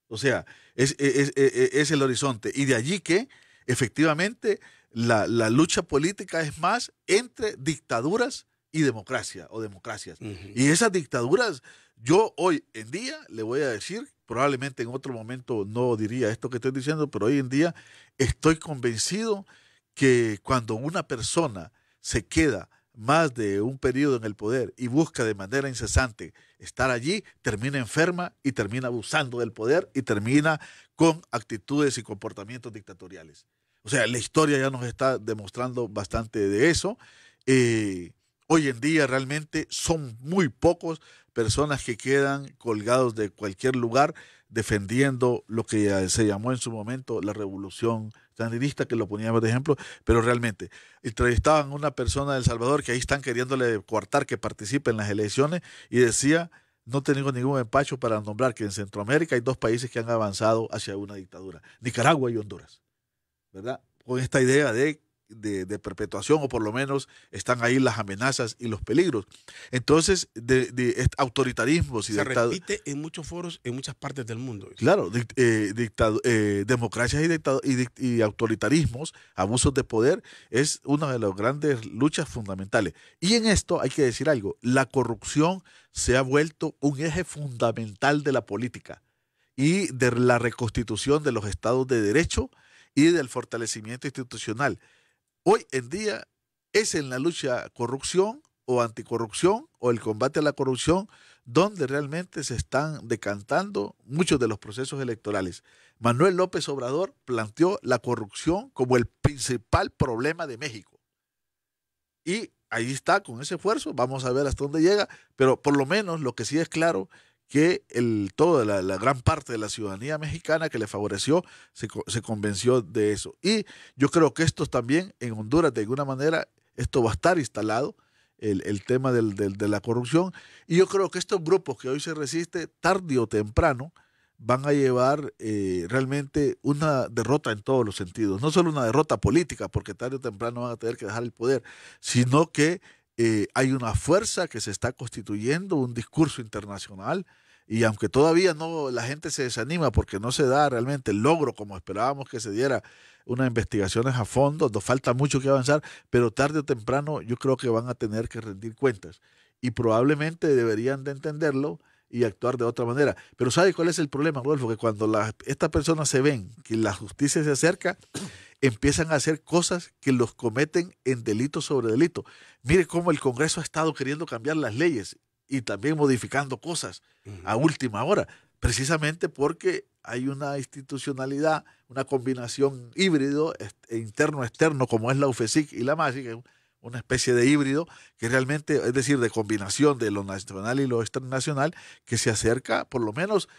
Speaker 10: O sea, es el horizonte. Y de allí que, efectivamente, la lucha política es más entre dictaduras y democracia o democracias. Y esas dictaduras, yo hoy en día le voy a decir, probablemente en otro momento no diría esto que estoy diciendo, pero hoy en día estoy convencido que cuando una persona se queda más de un periodo en el poder y busca de manera incesante estar allí, termina enferma y termina abusando del poder y termina con actitudes y comportamientos dictatoriales. O sea, la historia ya nos está demostrando bastante de eso. Hoy en día realmente son muy pocos personas que quedan colgados de cualquier lugar defendiendo lo que se llamó en su momento la revolución sandinista, que lo poníamos de ejemplo, pero realmente entrevistaban a una persona de El Salvador que ahí están queriéndole coartar que participe en las elecciones y decía, no tengo ningún empacho para nombrar que en Centroamérica hay 2 países que han avanzado hacia una dictadura, Nicaragua y Honduras, ¿verdad? Con esta idea de perpetuación, o por lo menos están ahí las amenazas y los peligros. Entonces, autoritarismos y
Speaker 9: se repite en muchos foros, en muchas partes del mundo.
Speaker 10: Claro, democracias y autoritarismos, abusos de poder, es una de las grandes luchas fundamentales. Y en esto hay que decir algo, la corrupción se ha vuelto un eje fundamental de la política y de la reconstitución de los estados de derecho y del fortalecimiento institucional. Hoy en día es en la lucha corrupción o anticorrupción o el combate a la corrupción donde realmente se están decantando muchos de los procesos electorales. Manuel López Obrador planteó la corrupción como el principal problema de México. Y ahí está, con ese esfuerzo, vamos a ver hasta dónde llega, pero por lo menos lo que sí es claro que toda la gran parte de la ciudadanía mexicana que le favoreció se convenció de eso. Y yo creo que esto también en Honduras, de alguna manera, esto va a estar instalado, el tema de la corrupción. Y yo creo que estos grupos que hoy se resisten, tarde o temprano, van a llevar realmente una derrota en todos los sentidos. No solo una derrota política, porque tarde o temprano van a tener que dejar el poder, sino que hay una fuerza que se está constituyendo, un discurso internacional, y aunque todavía la gente se desanima porque no se da realmente el logro como esperábamos que se diera unas investigaciones a fondo, nos falta mucho que avanzar, pero tarde o temprano yo creo que van a tener que rendir cuentas y probablemente deberían de entenderlo y actuar de otra manera. Pero ¿sabe cuál es el problema, Rodolfo? Que cuando estas personas se ven que la justicia se acerca, empiezan a hacer cosas que los cometen en delito sobre delito. Mire cómo el Congreso ha estado queriendo cambiar las leyes y también modificando cosas a última hora, precisamente porque hay una institucionalidad, una combinación híbrido, interno-externo, como es la UFESIC y la MASI, que es una especie de híbrido, que realmente, es decir, de combinación de lo nacional y lo internacional, que se acerca, por lo menos,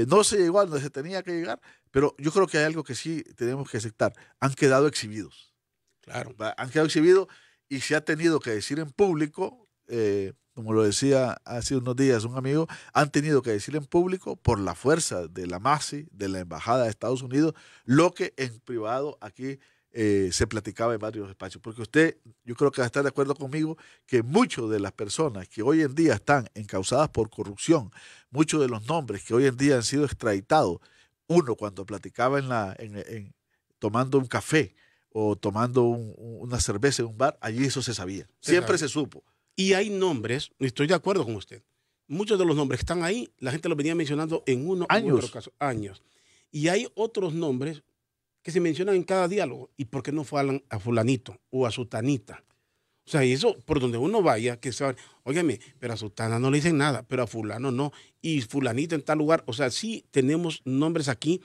Speaker 10: no se llegó a donde se tenía que llegar, pero yo creo que hay algo que sí tenemos que aceptar. Han quedado exhibidos.
Speaker 9: Claro.
Speaker 10: Han quedado exhibidos y se ha tenido que decir en público, como lo decía hace unos días un amigo, han tenido que decir en público por la fuerza de la MASI, de la Embajada de Estados Unidos, lo que en privado aquí se platicaba en varios despachos. Porque yo creo que va a estar de acuerdo conmigo que muchas de las personas que hoy en día están encausadas por corrupción, muchos de los nombres que hoy en día han sido extraditados, uno cuando platicaba tomando un café o tomando una cerveza en un bar, allí eso se sabía. Siempre se supo.
Speaker 9: Y hay nombres, estoy de acuerdo con usted, muchos de los nombres que están ahí, la gente los venía mencionando en uno u otro caso, años. Y hay otros nombres que se mencionan en cada diálogo. ¿Y por qué no fue a fulanito o a sutanita? O sea, y eso, por donde uno vaya, que sabe, óigame, pero a sutana no le dicen nada, pero a fulano no, y fulanito en tal lugar. O sea, sí tenemos nombres aquí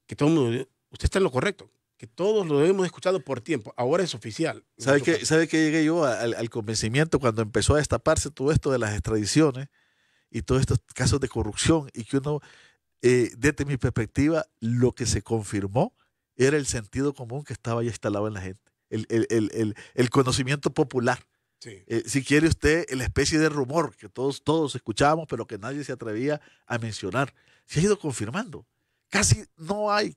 Speaker 9: que todo el mundo, usted está en lo correcto, que todos lo hemos escuchado por tiempo, ahora es oficial.
Speaker 10: ¿Sabe que llegué yo al convencimiento cuando empezó a destaparse todo esto de las extradiciones y todos estos casos de corrupción, y que uno, desde mi perspectiva, lo que se confirmó era el sentido común que estaba ya instalado en la gente, el conocimiento popular.
Speaker 9: Sí.
Speaker 10: Si quiere usted, la especie de rumor que todos escuchábamos, pero que nadie se atrevía a mencionar, se ha ido confirmando. Casi no hay,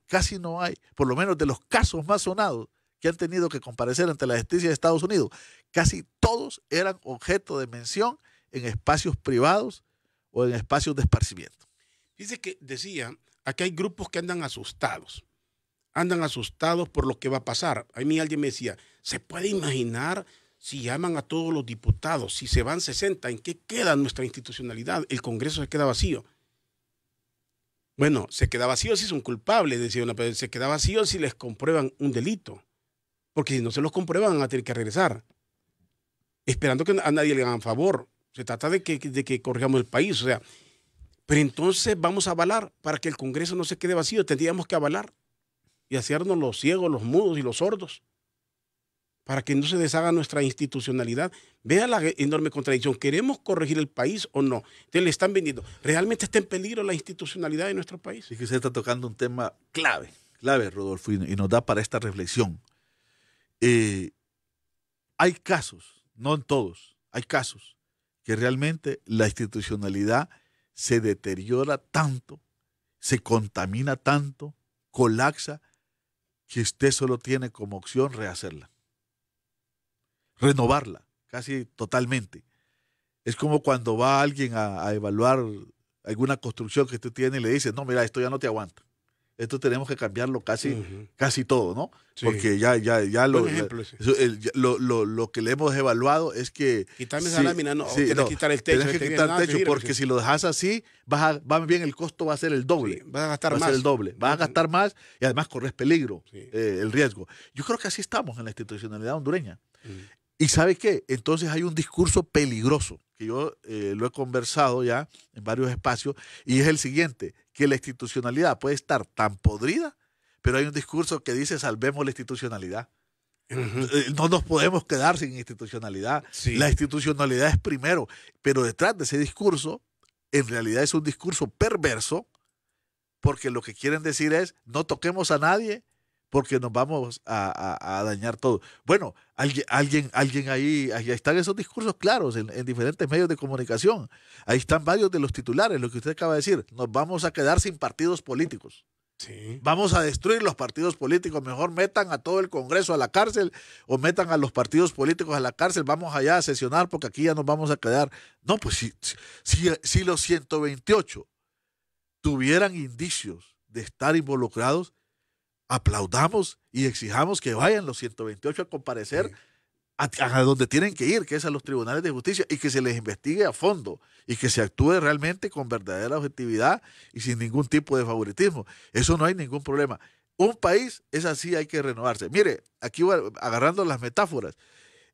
Speaker 10: por lo menos de los casos más sonados que han tenido que comparecer ante la justicia de Estados Unidos, casi todos eran objeto de mención en espacios privados o en espacios de esparcimiento.
Speaker 9: Dice que decía, aquí hay grupos que andan asustados por lo que va a pasar. A mí alguien me decía, ¿se puede imaginar si llaman a todos los diputados, si se van 60, ¿en qué queda nuestra institucionalidad? El Congreso se queda vacío. Bueno, se queda vacío si son culpables, decía una, pero se queda vacío si les comprueban un delito. Porque si no se los comprueban van a tener que regresar. Esperando que a nadie le hagan favor. Se trata de que corrijamos el país. O sea, pero entonces vamos a avalar para que el Congreso no se quede vacío. Tendríamos que avalar y hacernos los ciegos, los mudos y los sordos para que no se deshaga nuestra institucionalidad. Vea la enorme contradicción. ¿Queremos corregir el país o no? Entonces le están vendiendo. ¿Realmente está en peligro la institucionalidad de nuestro país?
Speaker 10: Sí, que usted está tocando un tema clave, Rodolfo, y nos da para esta reflexión. Hay casos, no en todos, hay casos que realmente la institucionalidad se deteriora tanto, se contamina tanto, colapsa, que usted solo tiene como opción rehacerla, renovarla casi totalmente. Es como cuando va alguien a evaluar alguna construcción que usted tiene y le dice, no, mira, esto ya no te aguanta. Esto tenemos que cambiarlo casi todo, ¿no? Sí. Porque ya lo que le hemos evaluado es que...
Speaker 9: Quitarme esa lámina, no, tienes que quitar el techo.
Speaker 10: Tienes que quitar el techo porque si lo dejas así, va bien, el costo va a ser el doble.
Speaker 9: Sí, vas a gastar más.
Speaker 10: Va a ser el doble. Vas a gastar más y además corres peligro, el riesgo. Yo creo que así estamos en la institucionalidad hondureña. ¿Y sabe qué? Entonces hay un discurso peligroso, que yo lo he conversado ya en varios espacios, y es el siguiente, que la institucionalidad puede estar tan podrida, pero hay un discurso que dice salvemos la institucionalidad. No nos podemos quedar sin institucionalidad. Sí. La institucionalidad es primero, pero detrás de ese discurso, en realidad es un discurso perverso, porque lo que quieren decir es no toquemos a nadie, porque nos vamos a dañar todo. Bueno, alguien ahí están esos discursos claros en diferentes medios de comunicación. Ahí están varios de los titulares, lo que usted acaba de decir. Nos vamos a quedar sin partidos políticos. Sí. Vamos a destruir los partidos políticos. Mejor metan a todo el Congreso a la cárcel o metan a los partidos políticos a la cárcel. Vamos allá a sesionar porque aquí ya nos vamos a quedar. No, pues si los 128 tuvieran indicios de estar involucrados, aplaudamos y exijamos que vayan los 128 a comparecer a donde tienen que ir, que es a los tribunales de justicia, y que se les investigue a fondo y que se actúe realmente con verdadera objetividad y sin ningún tipo de favoritismo. Eso no hay ningún problema. Un país es así, hay que renovarse. Mire, aquí agarrando las metáforas,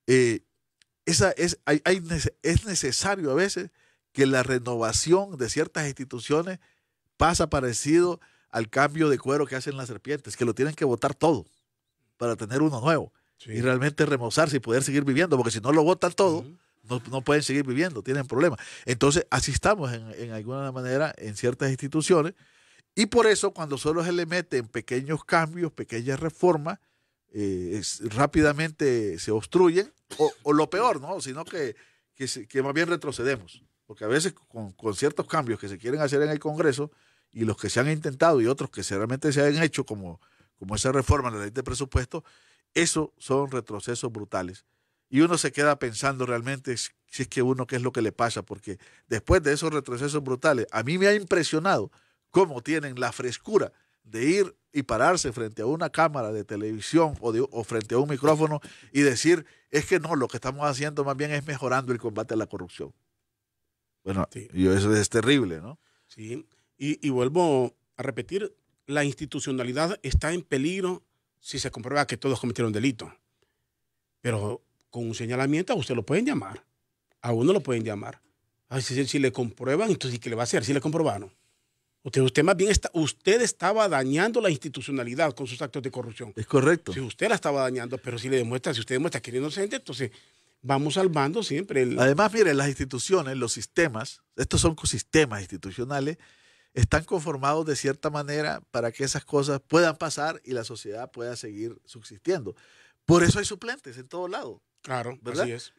Speaker 10: es necesario a veces que la renovación de ciertas instituciones pasa parecido al cambio de cuero que hacen las serpientes, que lo tienen que botar todo para tener uno nuevo y realmente remozarse y poder seguir viviendo, porque si no lo botan todo, no pueden seguir viviendo, tienen problemas. Entonces, así estamos en alguna manera en ciertas instituciones, y por eso cuando solo se le meten pequeños cambios, pequeñas reformas, rápidamente se obstruyen, o lo peor, ¿no? Sino que más bien retrocedemos, porque a veces con ciertos cambios que se quieren hacer en el Congreso, y los que se han intentado y otros que realmente se han hecho, como esa reforma de la ley de presupuesto, eso son retrocesos brutales. Y uno se queda pensando realmente si es que uno qué es lo que le pasa, porque después de esos retrocesos brutales, a mí me ha impresionado cómo tienen la frescura de ir y pararse frente a una cámara de televisión o frente a un micrófono y decir, es que no, lo que estamos haciendo más bien es mejorando el combate a la corrupción. Bueno, y eso es terrible, ¿no?
Speaker 9: Sí. Y vuelvo a repetir la institucionalidad está en peligro si se comprueba que todos cometieron delito. Pero con un señalamiento a usted lo pueden llamar. A uno lo pueden llamar. Si le comprueban, entonces ¿qué le va a hacer? Si le comprobaron. Usted más bien usted estaba dañando la institucionalidad con sus actos de corrupción.
Speaker 10: Es correcto.
Speaker 9: Si usted la estaba dañando, pero si usted demuestra que es inocente, entonces vamos salvando siempre.
Speaker 10: Además, mire, las instituciones, los sistemas, estos son sistemas institucionales, están conformados de cierta manera para que esas cosas puedan pasar y la sociedad pueda seguir subsistiendo. Por eso hay suplentes en todo lado.
Speaker 9: Claro,
Speaker 10: ¿verdad?
Speaker 9: así es.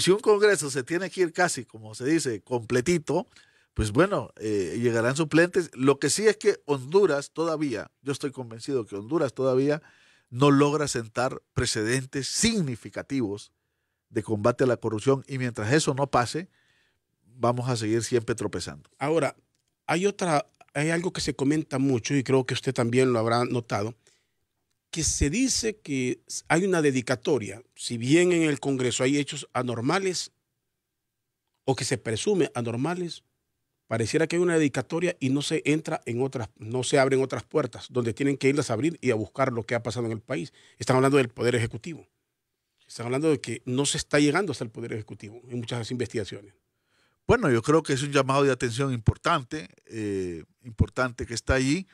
Speaker 10: Si un congreso se tiene que ir casi, como se dice, completito, pues bueno, llegarán suplentes. Lo que sí es que Honduras todavía, yo estoy convencido que Honduras todavía no logra sentar precedentes significativos de combate a la corrupción, y mientras eso no pase, vamos a seguir siempre tropezando.
Speaker 9: Ahora, hay algo que se comenta mucho, y creo que usted también lo habrá notado, que se dice que hay una dedicatoria, si bien en el Congreso hay hechos anormales, o que se presume anormales, pareciera que hay una dedicatoria y no se entra en otras, no se abren otras puertas donde tienen que irlas a abrir y a buscar lo que ha pasado en el país. Están hablando del Poder Ejecutivo. Están hablando de que no se está llegando hasta el Poder Ejecutivo en muchas investigaciones.
Speaker 10: Bueno, yo creo que es un llamado de atención importante que está allí.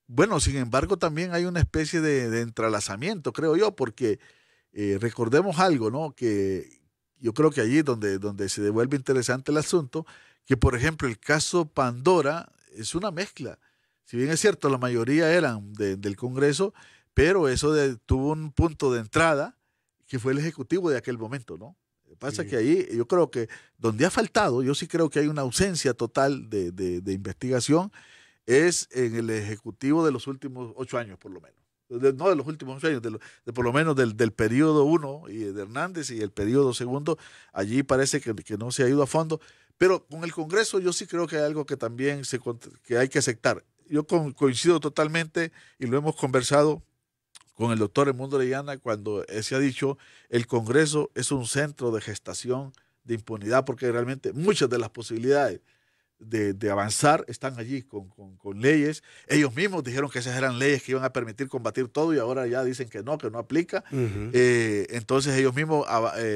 Speaker 10: Bueno, sin embargo, también hay una especie de entrelazamiento, creo yo, porque recordemos algo, ¿no? Que yo creo que allí donde se devuelve interesante el asunto, que por ejemplo el caso Pandora es una mezcla. Si bien es cierto, la mayoría eran del Congreso, pero eso tuvo un punto de entrada que fue el Ejecutivo de aquel momento, ¿no? Pasa que ahí yo creo que donde ha faltado, yo sí creo que hay una ausencia total de investigación, es en el Ejecutivo de los últimos 8 años, por lo menos. No de los últimos 8 años, de por lo menos del periodo 1 y de Hernández y el periodo 2, allí parece que no se ha ido a fondo. Pero con el Congreso yo sí creo que hay algo que también que hay que aceptar. Yo coincido totalmente y lo hemos conversado con el doctor Edmundo Orellana cuando se ha dicho el Congreso es un centro de gestación de impunidad, porque realmente muchas de las posibilidades de avanzar están allí con leyes. Ellos mismos dijeron que esas eran leyes que iban a permitir combatir todo y ahora ya dicen que no aplica. Entonces ellos mismos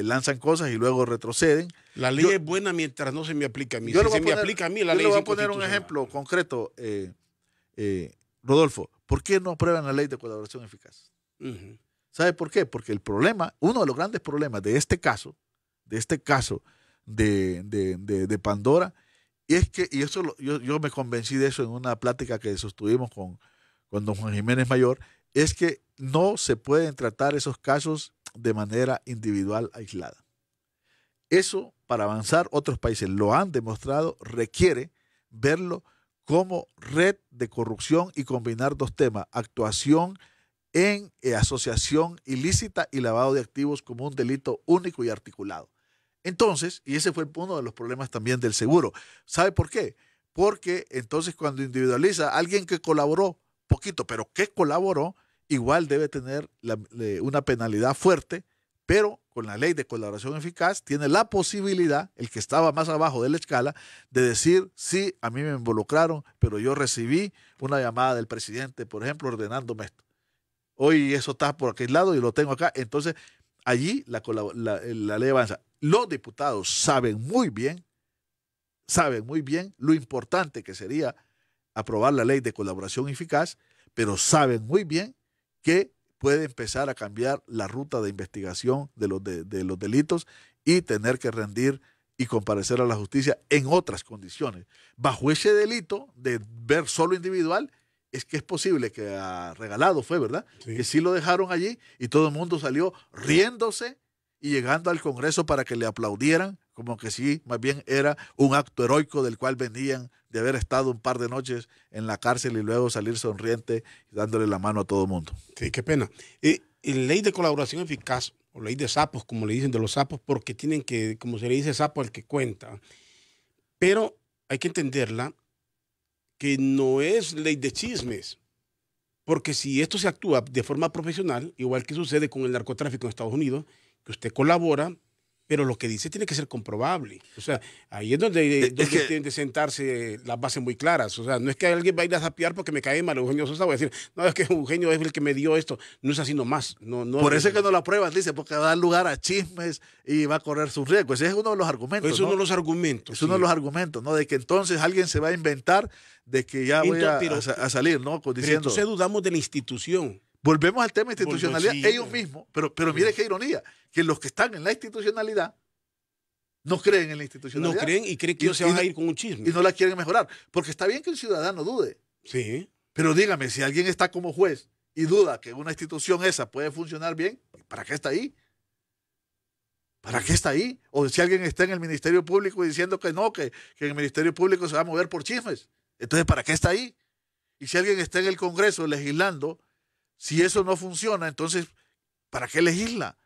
Speaker 10: lanzan cosas y luego retroceden.
Speaker 9: La ley es buena mientras no se me aplica a mí.
Speaker 10: Si
Speaker 9: se me aplica a mí, la ley es inconstitucional.
Speaker 10: Yo le voy a poner un ejemplo concreto, Rodolfo. ¿Por qué no aprueban la ley de colaboración eficaz? ¿Sabe por qué? Porque el problema, uno de los grandes problemas de este caso de Pandora, es que, y eso yo me convencí de eso en una plática que sostuvimos con don Juan Jiménez Mayor, es que no se pueden tratar esos casos de manera individual aislada. Eso, para avanzar, otros países lo han demostrado, requiere verlo como red de corrupción y combinar dos temas, actuación en asociación ilícita y lavado de activos como un delito único y articulado. Entonces, y ese fue uno de los problemas también del seguro. ¿Sabe por qué? Porque entonces cuando individualiza a alguien que colaboró poquito, pero que colaboró, igual debe tener una penalidad fuerte, pero con la ley de colaboración eficaz tiene la posibilidad, el que estaba más abajo de la escala, de decir, sí, a mí me involucraron, pero yo recibí una llamada del presidente, por ejemplo, ordenándome esto. Hoy eso está por aquel lado y lo tengo acá. Entonces, allí la ley avanza. Los diputados saben muy bien lo importante que sería aprobar la ley de colaboración eficaz, pero saben muy bien que puede empezar a cambiar la ruta de investigación de los delitos y tener que rendir y comparecer a la justicia en otras condiciones. Bajo ese delito de ver solo individual, es que es posible que regalado fue, ¿verdad? Sí. Que sí lo dejaron allí y todo el mundo salió riéndose y llegando al Congreso para que le aplaudieran, como que sí, más bien era un acto heroico del cual venían de haber estado un par de noches en la cárcel y luego salir sonriente y dándole la mano a todo el mundo.
Speaker 9: Sí, qué pena. Ley de colaboración eficaz, o ley de sapos, como le dicen de los sapos, porque tienen que, como se le dice, sapo al que cuenta. Pero hay que entenderla, que no es ley de chismes, porque si esto se actúa de forma profesional, igual que sucede con el narcotráfico en Estados Unidos, que usted colabora Pero lo que dice tiene que ser comprobable. O sea, ahí es donde tienen de sentarse las bases muy claras. O sea, no es que alguien va a ir a zapear porque me cae mal Eugenio Sosa, voy a decir, no, es que Eugenio es el que me dio esto. No es así nomás. No,
Speaker 10: por eso es que no lo aprueban, dice, porque va a dar lugar a chismes y va a correr sus riesgos. Ese es uno de los argumentos.
Speaker 9: Es uno de los argumentos.
Speaker 10: Es uno de los argumentos, ¿no? De que entonces alguien se va a inventar de que ya voy a salir, ¿no? Diciendo,
Speaker 9: pero entonces dudamos de la institución.
Speaker 10: Volvemos al tema de institucionalidad, ellos mismos, pero mire qué ironía, que los que están en la institucionalidad no creen en la institucionalidad.
Speaker 9: No creen y creen que ellos se van a ir con un chisme.
Speaker 10: Y no la quieren mejorar, porque está bien que el ciudadano dude.
Speaker 9: Sí.
Speaker 10: Pero dígame, si alguien está como juez y duda que una institución esa puede funcionar bien, ¿para qué está ahí? ¿Para qué está ahí? O si alguien está en el Ministerio Público diciendo que no, que el Ministerio Público se va a mover por chismes, entonces ¿para qué está ahí? Y si alguien está en el Congreso legislando, si eso no funciona, entonces, ¿para qué legisla?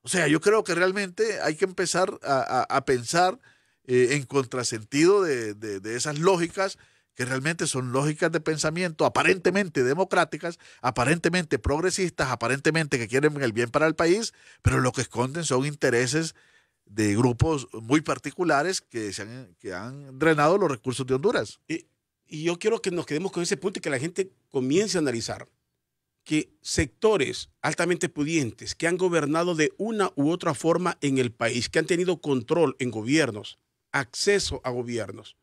Speaker 10: O sea, yo creo que realmente hay que empezar a pensar en contrasentido de esas lógicas que realmente son lógicas de pensamiento aparentemente democráticas, aparentemente progresistas, aparentemente que quieren el bien para el país, pero lo que esconden son intereses de grupos muy particulares que han drenado los recursos de Honduras.
Speaker 9: Y yo quiero que nos quedemos con ese punto y que la gente comience a analizar que sectores altamente pudientes que han gobernado de una u otra forma en el país, que han tenido control en gobiernos, acceso a gobiernos,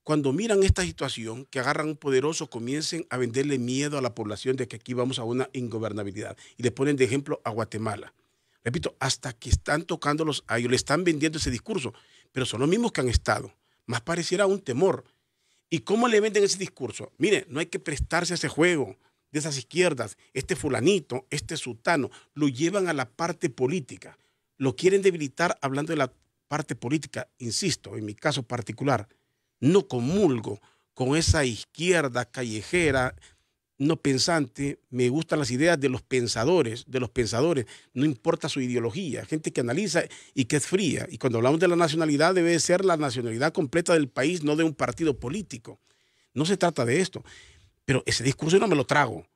Speaker 9: cuando miran esta situación, que agarran un poderoso, comiencen a venderle miedo a la población de que aquí vamos a una ingobernabilidad. Y le ponen de ejemplo a Guatemala. Repito, hasta que están tocándolos a ellos, le están vendiendo ese discurso, pero son los mismos que han estado. Más pareciera un temor. ¿Y cómo le venden ese discurso? Mire, no hay que prestarse a ese juego de esas izquierdas, este fulanito, este sutano, lo llevan a la parte política, lo quieren debilitar hablando de la parte política. Insisto, en mi caso particular, no comulgo con esa izquierda callejera, no pensante. Me gustan las ideas de los pensadores, no importa su ideología, gente que analiza y que es fría. Y cuando hablamos de la nacionalidad, debe ser la nacionalidad completa del país, no de un partido político. No se trata de esto. Pero ese discurso no me lo trago.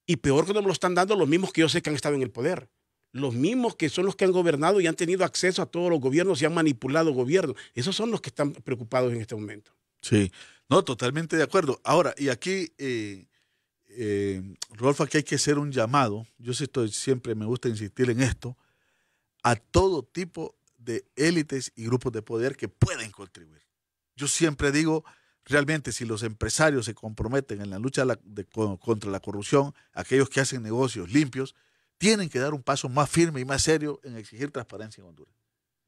Speaker 9: Y peor que no me lo están dando los mismos que yo sé que han estado en el poder. Los mismos que son los que han gobernado y han tenido acceso a todos los gobiernos y han manipulado gobiernos. Esos son los que están preocupados en este momento.
Speaker 10: Sí, no, totalmente de acuerdo. Ahora, y aquí, Rodolfo, aquí hay que hacer un llamado. Yo siempre me gusta insistir en esto, a todo tipo de élites y grupos de poder que pueden contribuir. Yo siempre digo, realmente, si los empresarios se comprometen en la lucha contra la corrupción, aquellos que hacen negocios limpios, tienen que dar un paso más firme y más serio en exigir transparencia en Honduras.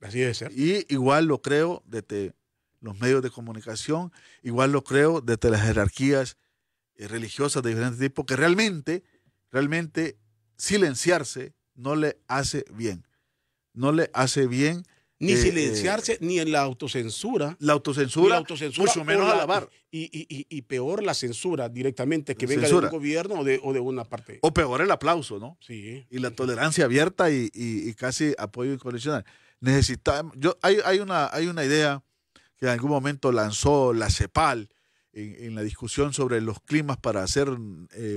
Speaker 9: Así debe ser.
Speaker 10: Y igual lo creo desde los medios de comunicación, igual lo creo desde las jerarquías religiosas de diferentes tipos, que realmente silenciarse no le hace bien. No le hace bien.
Speaker 9: Ni silenciarse, ni en la autocensura.
Speaker 10: La autocensura, mucho menos alabar.
Speaker 9: Y peor la censura directamente, que venga de un gobierno o de una parte.
Speaker 10: O peor el aplauso, ¿no?
Speaker 9: Sí.
Speaker 10: Y la tolerancia abierta y casi apoyo incondicional. Necesitamos, hay una idea que en algún momento lanzó la CEPAL en la discusión sobre los climas para hacer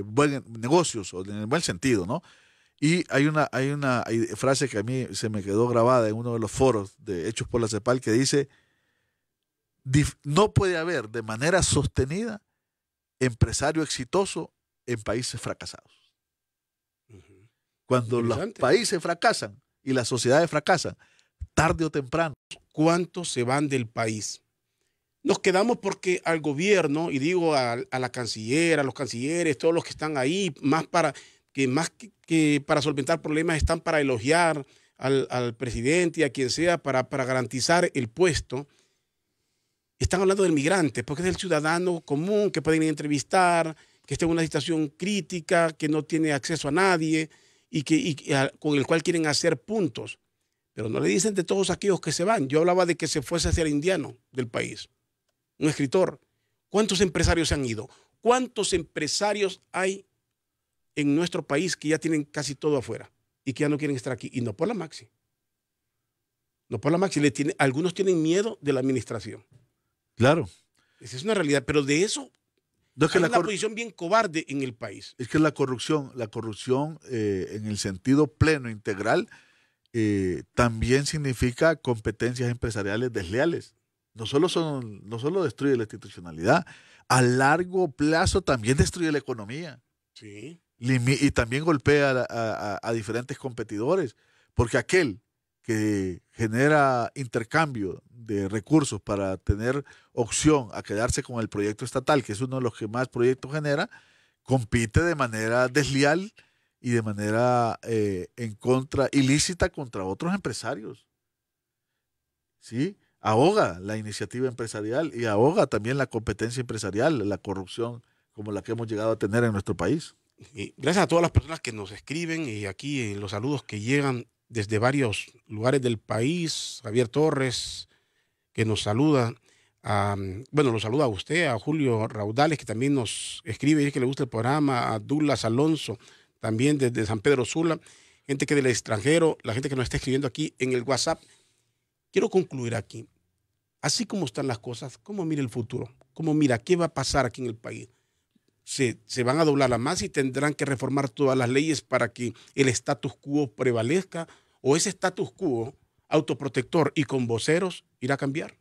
Speaker 10: buenos negocios, o en el buen sentido, ¿no? Y hay una frase que a mí se me quedó grabada en uno de los foros hechos por la CEPAL que dice: no puede haber de manera sostenida empresario exitoso en países fracasados. Cuando los países fracasan y las sociedades fracasan, tarde o temprano.
Speaker 9: ¿Cuántos se van del país? Nos quedamos porque al gobierno, y digo a la canciller, a los cancilleres, todos los que están ahí, más que para solventar problemas, están para elogiar al presidente y a quien sea para garantizar el puesto. Están hablando del migrante, porque es el ciudadano común que pueden entrevistar, que está en una situación crítica, que no tiene acceso a nadie con el cual quieren hacer puntos. Pero no le dicen de todos aquellos que se van. Yo hablaba de que se fuese hacia el indiano del país, un escritor. ¿Cuántos empresarios se han ido? ¿Cuántos empresarios hay en nuestro país que ya tienen casi todo afuera y que ya no quieren estar aquí? Y no por la Maxi. No por la Maxi. Algunos tienen miedo de la administración.
Speaker 10: Claro.
Speaker 9: Esa es una realidad, pero de eso hay una posición bien cobarde en el país.
Speaker 10: Es que la corrupción en el sentido pleno, integral, también significa competencias empresariales desleales. No solo destruye la institucionalidad, a largo plazo también destruye la economía.
Speaker 9: Sí.
Speaker 10: Y también golpea a diferentes competidores, porque aquel que genera intercambio de recursos para tener opción a quedarse con el proyecto estatal, que es uno de los que más proyectos genera, compite de manera desleal y de manera ilícita contra otros empresarios. ¿Sí? Ahoga la iniciativa empresarial y ahoga también la competencia empresarial, la corrupción como la que hemos llegado a tener en nuestro país.
Speaker 9: Y gracias a todas las personas que nos escriben y aquí en los saludos que llegan desde varios lugares del país. Javier Torres, que nos saluda. Lo saluda a usted, a Julio Raudales, que también nos escribe y dice que le gusta el programa, a Douglas Alonso, también desde San Pedro Sula, gente que del extranjero, la gente que nos está escribiendo aquí en el WhatsApp. Quiero concluir aquí. Así como están las cosas, ¿cómo mira el futuro? ¿Cómo mira qué va a pasar aquí en el país? Se van a doblar las más y tendrán que reformar todas las leyes para que el status quo prevalezca, o ese status quo autoprotector y con voceros irá a cambiar.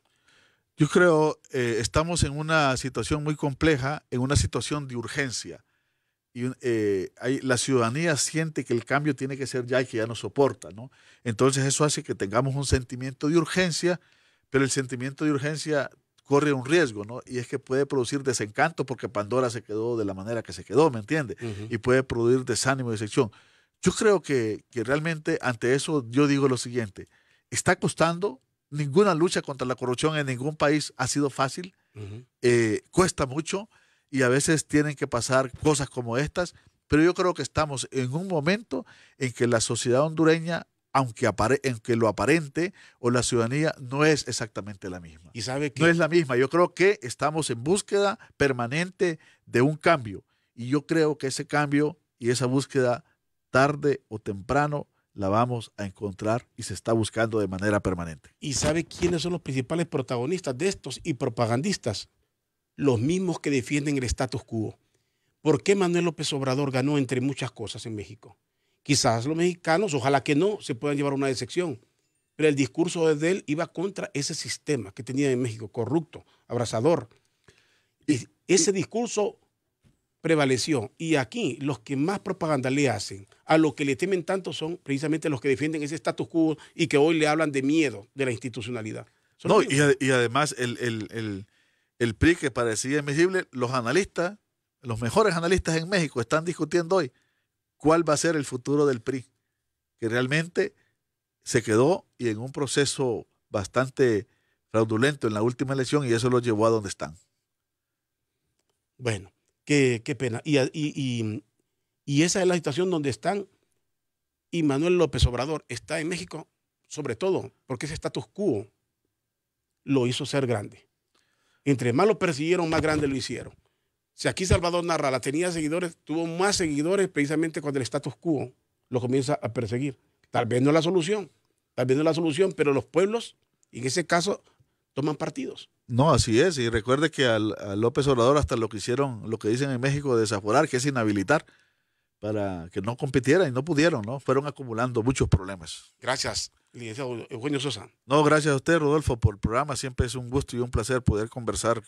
Speaker 10: Yo creo estamos en una situación muy compleja, en una situación de urgencia. Y la ciudadanía siente que el cambio tiene que ser ya y que ya no soporta, ¿no? Entonces eso hace que tengamos un sentimiento de urgencia, pero el sentimiento de urgencia corre un riesgo, ¿no? Y es que puede producir desencanto porque Pandora se quedó de la manera que se quedó, ¿me entiende? Y puede producir desánimo y decepción. Yo creo que realmente ante eso yo digo lo siguiente: está costando, ninguna lucha contra la corrupción en ningún país ha sido fácil, cuesta mucho y a veces tienen que pasar cosas como estas, pero yo creo que estamos en un momento en que la sociedad hondureña, aunque lo aparente, o la ciudadanía no es exactamente la misma.
Speaker 9: ¿Y sabe qué?
Speaker 10: No es la misma. Yo creo que estamos en búsqueda permanente de un cambio. Y yo creo que ese cambio y esa búsqueda, tarde o temprano, la vamos a encontrar y se está buscando de manera permanente.
Speaker 9: ¿Y sabe quiénes son los principales protagonistas de estos y propagandistas? Los mismos que defienden el status quo. ¿Por qué Manuel López Obrador ganó entre muchas cosas en México? Quizás los mexicanos, ojalá que no, se puedan llevar una decepción. Pero el discurso de él iba contra ese sistema que tenía en México, corrupto, abrasador. Y ese discurso prevaleció. Y aquí los que más propaganda le hacen, a los que le temen tanto, son precisamente los que defienden ese status quo y que hoy le hablan de miedo de la institucionalidad.
Speaker 10: No, y además el PRI, que parecía invisible, los analistas, los mejores analistas en México están discutiendo hoy cuál va a ser el futuro del PRI, que realmente se quedó y en un proceso bastante fraudulento en la última elección, y eso lo llevó a donde están.
Speaker 9: Bueno, qué pena. Y esa es la situación donde están, y Manuel López Obrador está en México, sobre todo porque ese status quo lo hizo ser grande. Entre más lo persiguieron, más grande lo hicieron. Si aquí Salvador Narrala tenía seguidores, tuvo más seguidores precisamente cuando el status quo lo comienza a perseguir. Tal vez no es la solución, pero los pueblos, en ese caso, toman partidos.
Speaker 10: No, así es. Y recuerde que a López Obrador hasta lo que hicieron, lo que dicen en México, desaforar, que es inhabilitar, para que no compitiera y no pudieron, ¿no? Fueron acumulando muchos problemas.
Speaker 9: Gracias, licenciado Eugenio Sosa.
Speaker 10: No, gracias a usted, Rodolfo, por el programa. Siempre es un gusto y un placer poder conversar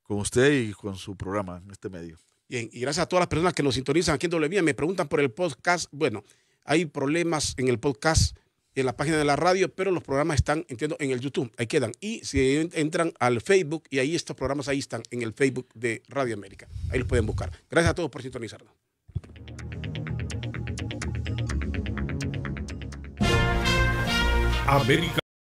Speaker 10: con usted y con su programa en este medio.
Speaker 9: Bien, y gracias a todas las personas que nos sintonizan aquí en WVIA. Me preguntan por el podcast. Bueno, hay problemas en el podcast, en la página de la radio, pero los programas están, entiendo, en el YouTube. Ahí quedan. Y si entran al Facebook, y ahí estos programas ahí están, en el Facebook de Radio América. Ahí los pueden buscar. Gracias a todos por sintonizarnos.
Speaker 5: América